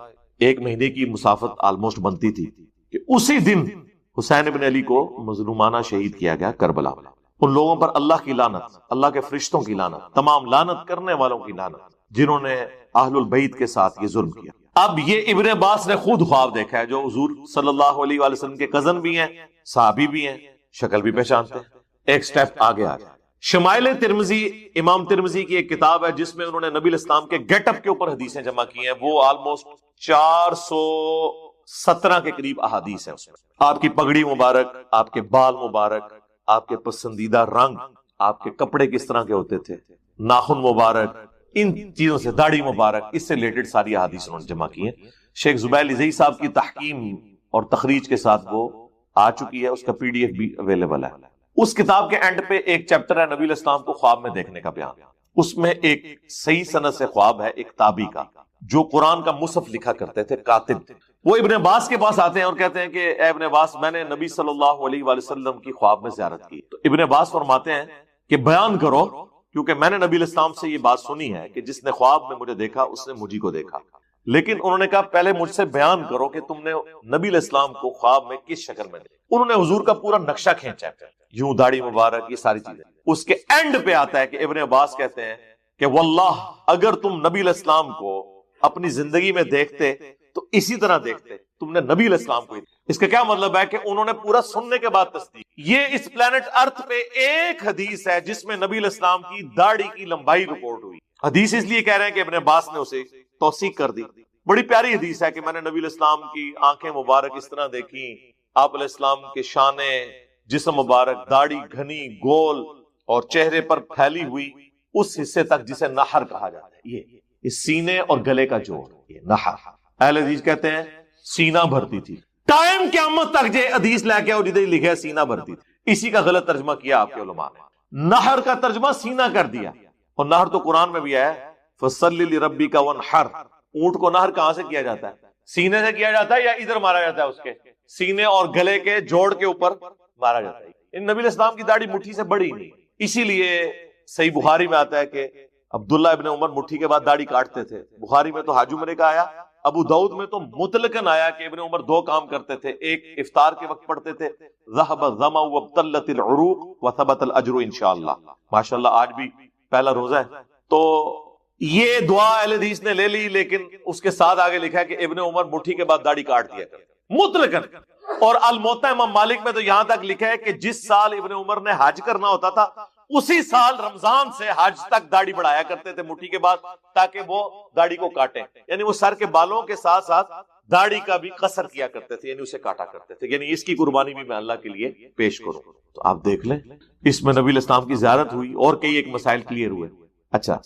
1 مہینے کی مسافت آلموسٹ بنتی تھی، کہ اسی دن حسین ابن علی کو مظلومانہ شہید کیا گیا کربلا. ان لوگوں پر اللہ کی لعنت، اللہ کے فرشتوں کی لعنت، تمام لعنت کرنے والوں کی لعنت جنہوں نے اہل البیت کے ساتھ یہ ظلم کیا. اب یہ ابن عباس نے خود خواب دیکھا ہے، جو حضور صلی اللہ علیہ وآلہ وسلم کے کزن بھی ہیں، صحابی بھی ہیں، شکل بھی پہچانتے ہیں. ایک سٹیپ آگے آ جائے. شمائل ترمذی، امام ترمذی کی ایک کتاب ہے جس میں انہوں نے نبی الاسلام کے گیٹ اپ کے اوپر حدیثیں جمع کی ہیں. وہ آلموسٹ 417 کے قریب احادیث ہیں. اس میں آپ کی پگڑی مبارک، آپ کے بال مبارک، آپ کے پسندیدہ رنگ، آپ کے کپڑے کس طرح کے ہوتے تھے، ناخن مبارک، ان چیزوں سے داڑھی مبارک، اس سے ریلیٹڈ ساری احادیث انہوں نے جمع کی ہیں. شیخ زبیر لزئی صاحب کی تحکیم اور تخریج کے ساتھ وہ آ چکی ہے، اس کا PDF بھی اویلیبل ہے. اس کتاب کے اینڈ پہ ایک چیپٹر ہے نبی الاسلام کو خواب میں دیکھنے کا بیان. اس میں ایک صحیح سند سے خواب ہے ایک تابعی کا جو قرآن کا مصحف لکھا کرتے تھے، کاتب. وہ ابن عباس کے پاس آتے ہیں اور کہتے ہیں کہ اے ابن عباس، میں نے نبی صلی اللہ علیہ وآلہ وسلم کی خواب میں زیارت کی. تو ابن عباس فرماتے ہیں کہ بیان کرو، کیونکہ میں نے نبی الاسلام سے یہ بات سنی ہے کہ جس نے خواب میں مجھے دیکھا اس نے مجھے کو دیکھا. لیکن انہوں نے کہا پہلے مجھ سے بیان کرو کہ تم نے نبی الاسلام کو خواب میں کس شکل میں دیکھا. انہوں نے حضور کا پورا نقشہ کھینچا، یوں داڑھی مبارک، یہ ساری چیزیں. اس کے اینڈ پہ آتا ہے کہ ابن عباس کہتے ہیں کہ واللہ اگر تم نبی الاسلام کو اپنی زندگی میں دیکھتے تو اسی طرح دیکھتے، تم نے نبی الاسلام کو. اس کا کیا مطلب ہے کہ انہوں نے پورا سننے کے بعد تصدیق. یہ اس پلانٹ ارتھ پہ ایک حدیث ہے جس میں نبی الاسلام کی داڑھی کی لمبائی رپورٹ ہوئی. حدیث اس لیے کہہ رہے ہیں کہ ابن عباس نے اسے توثیق کر دی. بڑی پیاری حدیث ہے کہ میں نے نبی الاسلام کی آنکھیں مبارک اس طرح دیکھی، آپ علیہ السلام کے شانے، جسم مبارک، داڑھی گھنی گول اور چہرے پر پھیلی ہوئی اس حصے تک جسے نحر کہا جاتا ہے. یہ سینے اور گلے کا جوڑ، یہ نحر. اہل حدیث کہتے ہیں سینہ بھرتی تھی. ٹائم قیامت تک جو حدیث لے کے اور جدھر لکھا ہے سینہ بھرتی تھی، اسی کا غلط ترجمہ کیا آپ کے علماء نے. نحر کا ترجمہ سینہ کر دیا. اور نحر تو قرآن میں بھی ہے، فصلی لربک وانحر. اونٹ کو نحر کہاں سے کیا جاتا ہے؟ سینے سے کیا جاتا ہے یا ادھر مارا جاتا ہے؟ اس کے سینے اور گلے کے جوڑ کے اوپر مارا جاتا ہے. ان نبی الاسلام کی داڑھی مٹھی سے بڑی نہیں. اسی لیے صحیح بخاری میں آتا ہے کہ عبداللہ ابن عمر مٹھی کے بعد داڑھی کاٹتے تھے. بخاری میں تو حاج عمرے کا آیا، ابو داؤد میں تو مطلقاً آیا کہ ابن عمر 2 کام کرتے تھے. ایک افطار کے وقت پڑھتے تھے ذهب الظمأ وابتلت العروق وثبت الاجر انشاءاللہ. ماشاءاللہ آج بھی پہلا روزہ ہے. تو یہ دعا اہل حدیث نے لے لی، لیکن اس کے ساتھ آگے لکھا ہے کہ ابن عمر مٹھی کے بعد داڑھی کاٹ دیا کرتے مطلقاً. اور الموطا امام مالک میں تو یہاں تک لکھا ہے کہ جس سال ابن عمر نے حج کرنا ہوتا تھا اسی سال رمضان سے حج تک داڑھی بڑھایا کرتے تھے مٹھی کے بعد، تاکہ وہ داڑھی کو کاٹیں. یعنی وہ سر کے بالوں کے ساتھ ساتھ داڑھی کا بھی قصر کیا کرتے تھے، یعنی اسے کاٹا کرتے تھے. یعنی اس کی قربانی بھی میں اللہ کے لیے پیش کروں. تو آپ دیکھ لیں اس میں نبی الاسلام کی زیارت ہوئی اور کئی ایک مسائل کلیئر ہوئے. اچھا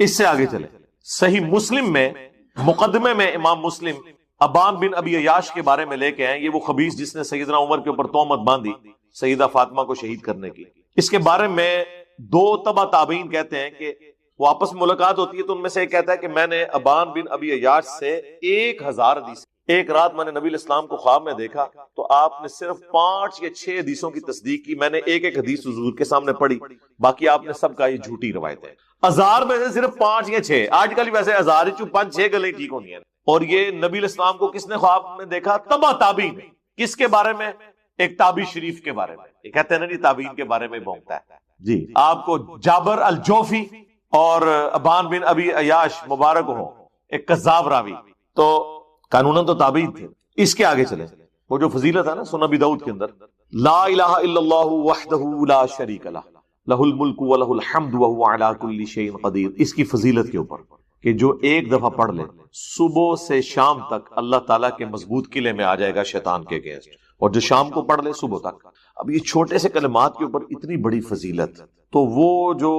اس سے آگے چلیں. صحیح مسلم میں مقدمے میں امام مسلم ابان بن ابی عیاش کے بارے میں لے کے ہیں. یہ وہ خبیث جس نے سیدنا عمر کے اوپر تہمت باندھی سیدہ فاطمہ کو شہید کرنے کی. اس کے بارے میں دو تبع تابعین کہتے ہیں کہ وہ آپس میں ملاقات ہوتی ہے تو ان میں سے ایک کہتا ہے کہ میں نے ابان بن ابی عیاش سے 1000 حدیث، ایک رات میں نے نبی علیہ السلام کو خواب میں دیکھا تو آپ نے صرف 5 یا 6 حدیثوں کی تصدیق کی. میں نے ایک ایک حدیث حضور کے سامنے پڑھی، باقی آپ نے سب کا یہ جھوٹی روایت ہے. 1000 میں سے صرف 5 یا 6. آج کل ویسے 1000 چوں 5-6 گلیں ٹھیک ہونی ہیں. اور یہ نبی علیہ السلام کو کس نے خواب میں دیکھا؟ تبع تابعین. کس کے بارے میں؟ ایک تابعی شریف کے بارے میں. یہ کہتے ہیں نا جی تابعین کے بارے میں بونگتا ہے جی. آپ کو جابر الجوفی اور ابان بن ابی عیاش مبارک ہو ایک کذاب راوی، تو قانوناً تو تابعین تھے. اس کے آگے چلیں، وہ جو فضیلت ہے نا سنن ابی داؤد کے اندر، لا الہ الا اللہ وحدہ لا شریک لہ لہ الملک ولہ الحمد وہو علی کل شیء قدیر. اس کی فضیلت کے اوپر کہ جو ایک دفعہ پڑھ لے صبح سے شام تک اللہ تعالیٰ کے مضبوط قلعے میں آ جائے گا شیطان کے اگینسٹ، اور جو شام کو پڑھ لے صبح تک. اب یہ چھوٹے سے کلمات کے اوپر اتنی بڑی فضیلت، تو وہ جو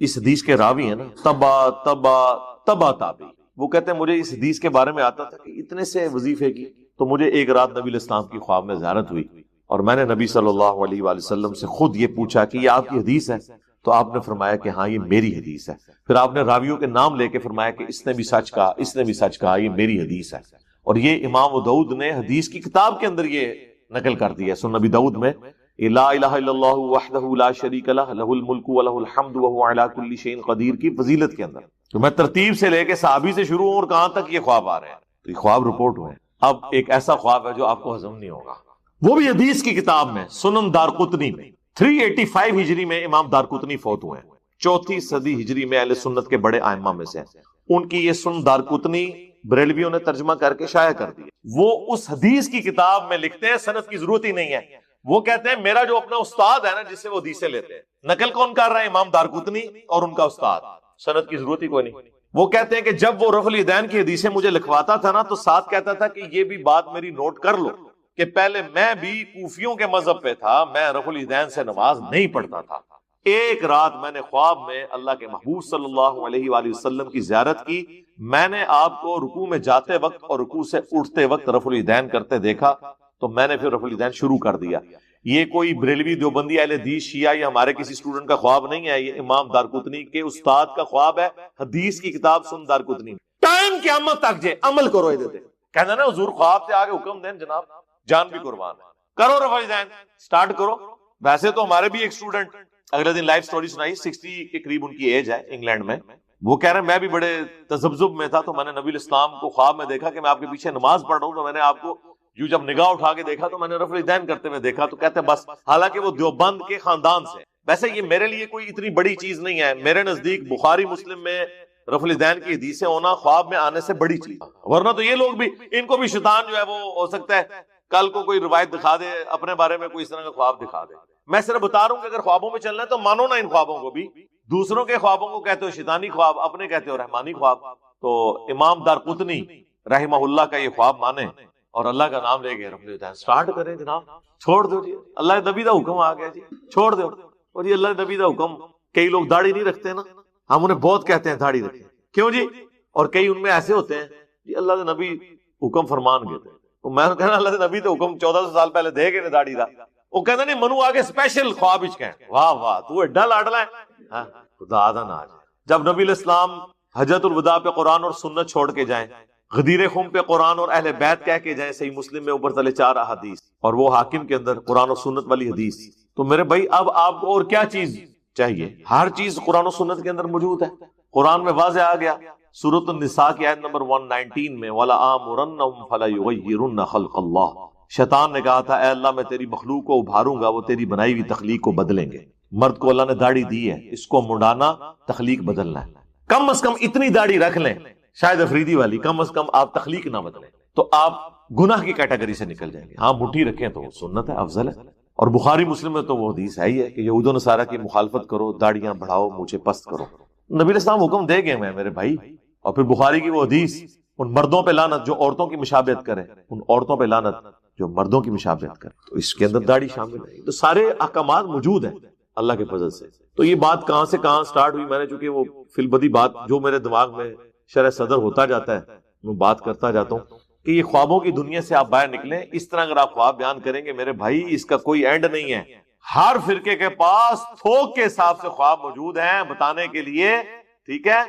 اس حدیث کے راوی ہیں نا تبع تابعی، وہ کہتے ہیں مجھے اس حدیث کے بارے میں آتا تھا کہ اتنے سے وظیفے کی، تو مجھے ایک رات نبی علیہ السلام کی خواب میں زیارت ہوئی اور میں نے نبی صلی اللہ علیہ وآلہ وسلم سے خود یہ پوچھا کہ یہ آپ کی حدیث ہے؟ تو آپ نے فرمایا کہ ہاں یہ میری حدیث ہے. پھر آپ نے راویوں کے نام لے کے فرمایا کہ اس نے بھی سچ کہا، اس نے بھی سچ کہا، یہ میری حدیث ہے. اور یہ امام ابو داؤد نے حدیث کی کتاب کے اندر یہ نقل کر دیا ہے سنن ابی داؤد میں، لا الہ الا اللہ وحدہ لا شریک لہ لہ الملک ولہ الحمد وہو علی کل شیء قدیر کی فضیلت کے اندر. تو میں ترتیب سے لے کے صحابی سے شروع ہوں اور کہاں تک یہ خواب آ رہے ہیں، تو یہ خواب رپورٹ ہوئے ہیں. اب ایک ایسا خواب ہے جو آپ کو ہضم نہیں ہوگا، وہ بھی حدیث کی کتاب میں سنن دارقطنی میں. 385 ہجری میں امام دارقطنی فوت ہوئے ہیں، 4 صدی ہجری میں اہل سنت کے بڑے ائمہ میں سے ہیں. ان کی یہ سنن دارقطنی بریلویوں نے ترجمہ کر کے شائع کر دی. وہ اس حدیث کی کتاب میں لکھتے ہیں، سند کی ضرورت ہی نہیں ہے. وہ کہتے ہیں میرا جو اپنا استاد ہے نا جس سے وہ حدیثیں لیتے ہیں، نقل کون کر رہا ہے؟ امام دارقطنی اور ان کا استاد. سند کی ضرورت ہی کوئی نہیں. وہ کہتے ہیں کہ جب وہ رفع الیدین کی حدیثیں مجھے لکھواتا تھا نا تو ساتھ کہتا تھا کہ یہ بھی بات میری نوٹ کر لو کہ پہلے میں بھی کوفیوں کے مذہب پہ تھا، میں رفع الیدین سے نماز نہیں پڑھتا تھا. ایک رات میں نے خواب میں اللہ کے محبوب صلی اللہ علیہ وآلہ وسلم کی زیارت کی. میں نے آپ کو رکوع میں جاتے وقت اور رکوع سے اٹھتے وقت رفع الیدین کرتے دیکھا تو میں نے پھر رفع الیدین شروع کر دیا. یہ کوئی بریلوی دیوبندی اہل حدیث شیعہ یا ہمارے کسی اسٹوڈنٹ کا خواب نہیں ہے، یہ امام دارقطنی کے استاد کا خواب ہے. حدیث کی کتاب سن دارقطنی. ٹائم قیامت تک جے عمل کرو. یہ کہنا نا حضور خواب سے آگے حکم دیں جناب، جان بھی قربان ہے، کرو رفع الیدین سٹارٹ کرو. ویسے تو ہمارے بھی ایک اسٹوڈنٹ اگلے دن لائف سٹوری سنائی، 60 کے قریب ان کی ایج ہے، انگلینڈ میں. وہ کہہ رہے ہیں میں بھی بڑے تذبذب میں تھا تو میں نے نبی علیہ السلام کو خواب میں دیکھا کہ میں آپ کے پیچھے نماز پڑھ رہا ہوں، تو میں نے آپ کو یوں جب نگاہ اٹھا کے دیکھا تو میں نے رفع الیدین کرتے ہوئے دیکھا. تو کہتے ہیں بس، حالانکہ وہ دیوبند کے خاندان سے. ویسے یہ میرے لیے کوئی اتنی بڑی چیز نہیں ہے، میرے نزدیک بخاری مسلم میں رفع الیدین کی حدیثیں ہونا خواب میں آنے سے بڑی چیز. ورنہ تو یہ لوگ بھی، ان کو بھی شیطان جو ہے وہ ہو سکتا ہے کل کو کوئی روایت دکھا دے اپنے بارے میں، کوئی اس طرح کا خواب دکھا دے. میں صرف بتا رہا ہوں کہ اگر خوابوں میں چلنا ہے تو مانو نا ان خوابوں کو بھی. دوسروں کے خوابوں کو کہتے ہو شیطانی خواب، اپنے کہتے ہو رحمانی خواب. تو امام دارقطنی رحمہ اللہ کا یہ خواب مانے اور اللہ کا نام لے کے رفع الیدین سٹارٹ کریں جناب. چھوڑ دو جی، اللہ نبی دا حکم آ گیا جی، چھوڑ دو. اور یہ اللہ نبی دا حکم، کئی لوگ داڑھی نہیں رکھتے نا، ہم انہیں بہت کہتے ہیں داڑھی رکھیں، کیوں جی؟ اور کئی ان میں ایسے ہوتے ہیں جی اللہ دا نبی حکم فرمان گئے تھے، تو میں کہنا اللہ دا نبی تو حکم 1400 سال پہلے دے گئے داڑھی دا. وہ کہنا نہیں منو آگے اسپیشل خواب اچ کہیں واہ واہ تو ایڈا لاڈلا ہے خدا آدھا نہ آ جائے. جب نبی علیہ السلام حجۃ الوداع پہ قرآن اور سنت چھوڑ کے جائیں، غدیر خم پہ قرآن اور اہل بیت کہہ کے جائیں، صحیح مسلم میں اوپر تلے 4 احادیث اور وہ حاکم کے اندر قرآن اور سنت والی حدیث. تو میرے بھائی اب آپ کو اور کیا چیز چاہیے؟ ہر چیز قرآن و سنت کے اندر موجود ہے. قرآن میں واضح آ گیا سورۃ النساء کی آیت نمبر 119 میں وَلَآمُرَنَّهُمْ فَلَيُغَيِّرُنَّ خَلْقَ اللَّهِ. شیطان نے کہا تھا اے اللہ میں تیری مخلوق کو ابھاروں گا، وہ تیری بنائی ہوئی تخلیق کو بدلیں گے. مرد کو اللہ نے داڑھی دی ہے، اس کو منڈانا تخلیق بدلنا ہے. کم از کم اتنی داڑھی رکھ لیں، شاید افریدی والی، کم از کم آپ تخلیق نہ بدلیں تو آپ گناہ کی کیٹیگری سے نکل جائیں گے. ہاں مٹھی رکھیں تو سنت ہے، افضل ہے. اور بخاری مسلم میں تو وہ حدیث ہے ہی ہے کہ یہود و نصارہ کی مخالفت کرو، داڑیاں بڑھاؤ، مونچھیں پست کرو. نبی علیہ السلام حکم دے گئے ہیں میرے بھائی. اور پھر بخاری کی وہ حدیث، ان مردوں پہ لعنت جو عورتوں کی مشابہت کرے، ان عورتوں پہ لعنت جو مردوں کی مشابہت کرے. تو اس کے اندر داڑھی شامل ہے. تو سارے احکامات موجود ہیں اللہ کے فضل سے. تو یہ بات کہاں سے کہاں سٹارٹ ہوئی، میں نے چونکہ وہ فی البدی بات جو میرے دماغ میں شرح صدر ہوتا جاتا ہے میں بات کرتا جاتا ہوں کہ یہ خوابوں کی دنیا سے آپ باہر نکلیں. اس طرح اگر آپ خواب بیان کریں گے میرے بھائی اس کا کوئی اینڈ نہیں ہے. ہر فرقے کے پاس تھوک کے حساب سے خواب موجود ہیں بتانے کے لیے, ٹھیک ہے,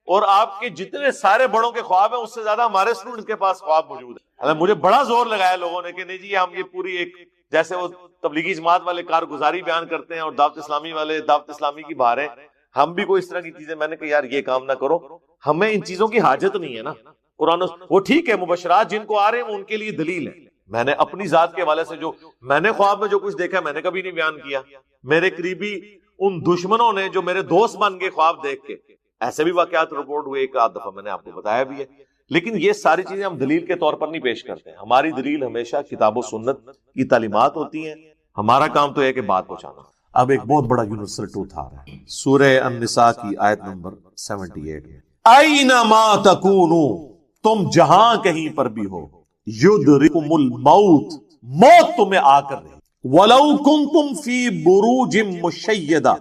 اور آپ کے جتنے سارے بڑوں کے خواب ہیں اس سے زیادہ ہمارے اسٹوڈنٹ کے پاس خواب موجود ہے. مجھے بڑا زور لگایا لوگوں نے کہ نہیں جی ہم یہ پوری ایک, جیسے وہ تبلیغی جماعت والے کارگزاری بیان کرتے ہیں اور دعوت اسلامی والے دعوت اسلامی کی بہاریں, ہم بھی کوئی اس طرح کی چیزیں. میں نے کہا یار یہ کام نہ کرو, ہمیں ان چیزوں کی حاجت نہیں ہے نا. قرآن وہ ٹھیک ہے مبشرات جن کو آ رہے ہیں ان کے لیے دلیل ہے. میں نے اپنی ذات کے حوالے سے جو میں نے خواب میں جو کچھ دیکھا میں نے کبھی نہیں بیان کیا. میرے قریبی ان دشمنوں نے جو میرے دوست بن گئے خواب دیکھ کے, ایسے بھی واقعات رپورٹ ہوئے, ایک آدھ دفعہ میں نے آپ کو بتایا بھی ہے. لیکن یہ ساری چیزیں ہم دلیل کے طور پر نہیں پیش کرتے ہیں. ہماری دلیل ہمیشہ کتاب و سنت کی تعلیمات ہوتی ہیں. ہمارا کام تو ہے کہ بات پہنچانا. اب ایک بہت بڑا یونیورسل ٹروتھ آ رہا ہے سورہ النساء کی آیت نمبر 78 میں, اینما تکونوا, تم جہاں کہیں پر بھی ہو, یدرککم الموت, موت تمہیں آ کر رہی, ولو کنتم فی بروج مشیدہ,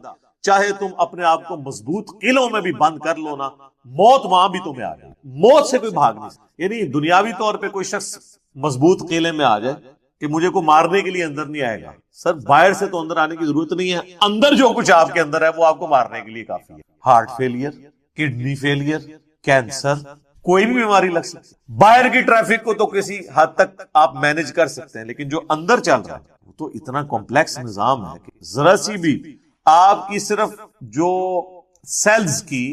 چاہے تم اپنے آپ کو مضبوط قلعوں میں بھی بند کر لو نا, موت وہاں بھی تمہیں آ جائے. موت سے کوئی بھاگ نہیں. یعنی دنیاوی طور پہ کوئی شخص مضبوط قلعے میں آ جائے کہ مجھے کو مارنے کے لیے اندر نہیں آئے گا, سر باہر سے تو اندر آنے کی ضرورت نہیں ہے, اندر جو کچھ آپ کے اندر ہے وہ آپ کو مارنے کے لیے کافی ہے. Heart failure, kidney failure, cancer, کوئی بھی بیماری لگ سکتی. باہر کی ٹریفک کو تو کسی حد تک آپ مینج کر سکتے ہیں, لیکن جو اندر چل رہا ہے وہ تو اتنا کمپلیکس نظام ہے کہ ذرا سی بھی آپ کی صرف جو سیلز کی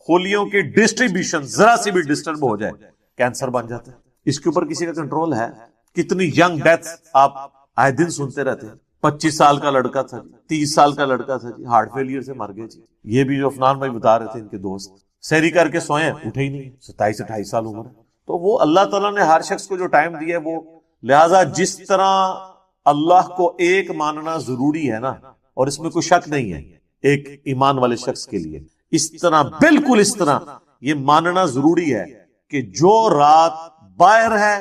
خلیوں کی ڈسٹریبیوشن ذرا سی بھی ڈسٹرب ہو جائے کینسر بن جاتا ہے. اس کے اوپر کسی کا کنٹرول ہے؟ کتنی ینگ ڈیتھ آپ آئے دن سنتے رہتے ہیں. 25 سال کا لڑکا تھا, 30 سال کا لڑکا تھا جی, ہارٹ فیلئر سے مر گئے جی. یہ بھی جو افنان بھائی بتا رہے تھے ان کے دوست, سحری کر کے سوئے اٹھے ہی نہیں, 27-28 سال عمر ہے. تو وہ اللہ تعالیٰ نے ہر شخص کو جو ٹائم دیا ہے وہ, لہذا جس طرح اللہ کو ایک ماننا ضروری ہے نا, اور اس میں کوئی شک نہیں ہے ایک ایمان والے شخص کے لیے, اس طرح بالکل اس طرح یہ ماننا ضروری ہے کہ جو رات باہر ہے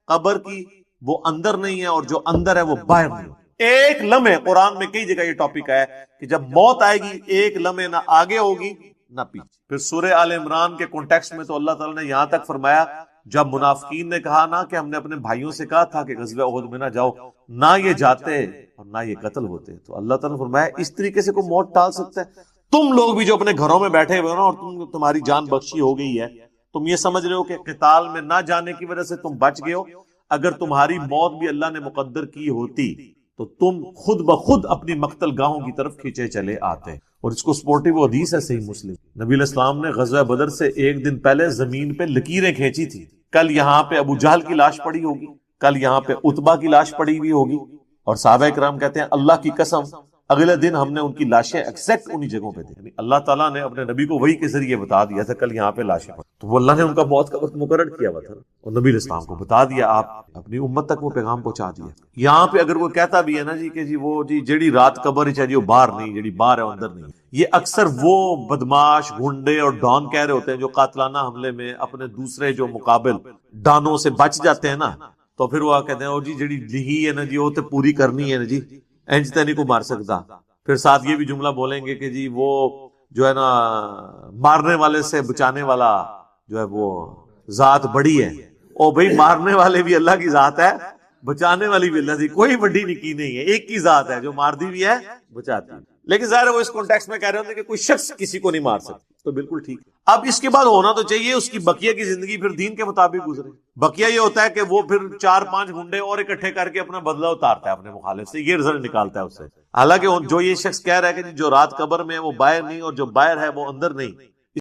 قبر کی وہ اندر نہیں ہے, اور جو اندر ہے وہ باہر نہیں. ایک لمحے, قرآن میں کئی جگہ یہ ٹاپک ہے کہ جب موت آئے گی ایک لمحے نہ آگے ہوگی نہ پیچھے. پھر سورہ آل عمران کے کانٹیکسٹ میں تو اللہ تعالیٰ نے یہاں تک فرمایا, جب منافقین نے کہا نا کہ ہم نے اپنے بھائیوں سے کہا تھا کہ غزوہ احد میں نہ جاؤ, نہ یہ جاتے اور نہ یہ قتل ہوتے, تو اللہ تعالیٰ نے فرمایا اس طریقے سے کوئی موت ٹال سکتا ہے؟ تم لوگ بھی جو اپنے گھروں میں بیٹھے ہوئے ہو نا, اور تمہاری جان بخشی ہو گئی ہے, تم یہ سمجھ رہے ہو کہ قتال میں نہ جانے کی وجہ سے تم بچ گئے ہو. اگر تمہاری موت بھی اللہ نے مقدر کی ہوتی تو تم خود بخود اپنی مقتل گاہوں کی طرف کھینچے چلے آتے. اور اس کو سپورٹیو حدیث ہے صحیح مسلم, نبی علیہ السلام نے غزوہ بدر سے ایک دن پہلے زمین پہ لکیریں کھینچی تھی. کل یہاں پہ ابو جہل کی لاش پڑی ہوگی, کل یہاں پہ عتبہ کی لاش پڑی ہوئی ہوگی, اور صحابہ کرام کہتے ہیں اللہ کی قسم اگلے دن ہم نے ان کی لاشیں ایگزیکٹ انہی جگہوں پہ دی. اللہ تعالیٰ نے اپنے نبی کو وحی کے ذریعے بتا دیا تھا کل یہاں پہ لاشیں پڑی, تو وہ اللہ نے ان کا موت کا وقت مقرر کیا ہوا تھا, اور نبی علیہ السلام کو بتا دیا, آپ اپنی امت تک وہ پیغام پہنچا دیا. یہاں پہ اگر وہ کہتا بھی ہے نا جی کہ جی وہ جی جیڑی رات قبر ہی چاہیے وہ باہر نہیں, جیڑی باہر ہے اندر نہیں, یہ اکثر وہ بدماش گنڈے اور ڈان کہہ رہے ہوتے ہیں جو قاتلانہ حملے میں اپنے دوسرے جو مقابل ڈانوں سے بچ جاتے ہیں نا, تو پھر وہ کہتے ہیں او جی جیڑی لہی ہے نا جی وہ تے پوری کرنی ہے نا جی, انج تے نہیں کو مار سکتا. پھر ساتھ یہ بھی جملہ بولیں گے کہ جی وہ جو ہے نا مارنے والے سے بچانے والا جو ہے وہ ذات بڑی ہے. او بھائی مارنے والے بھی اللہ کی ذات ہے, بچانے والی بھی اللہ کی, کوئی بڑی نکی نہیں ہے, ایک کی ذات ہے جو مار دی بھی ہے بچاتی ہے. لیکن ظاہر ہے وہ اس کانٹیکسٹ میں کہہ رہے ہوتے ہیں کہ کوئی شخص کسی کو نہیں مار سکتا, تو بالکل ٹھیک ہے. اب اس کے بعد ہونا تو چاہیے اس کی بقیہ کی زندگی پھر دین کے مطابق گزرے. بقیہ یہ ہوتا ہے کہ وہ پھر 4-5 گنڈے اور اکٹھے کر کے اپنا بدلہ اتارتا ہے اپنے مخالف سے, یہ رزلٹ نکالتا ہے اس سے. حالانکہ جو یہ شخص کہہ رہا ہے کہ جو رات قبر میں ہے وہ باہر نہیں, اور جو باہر ہے وہ اندر نہیں,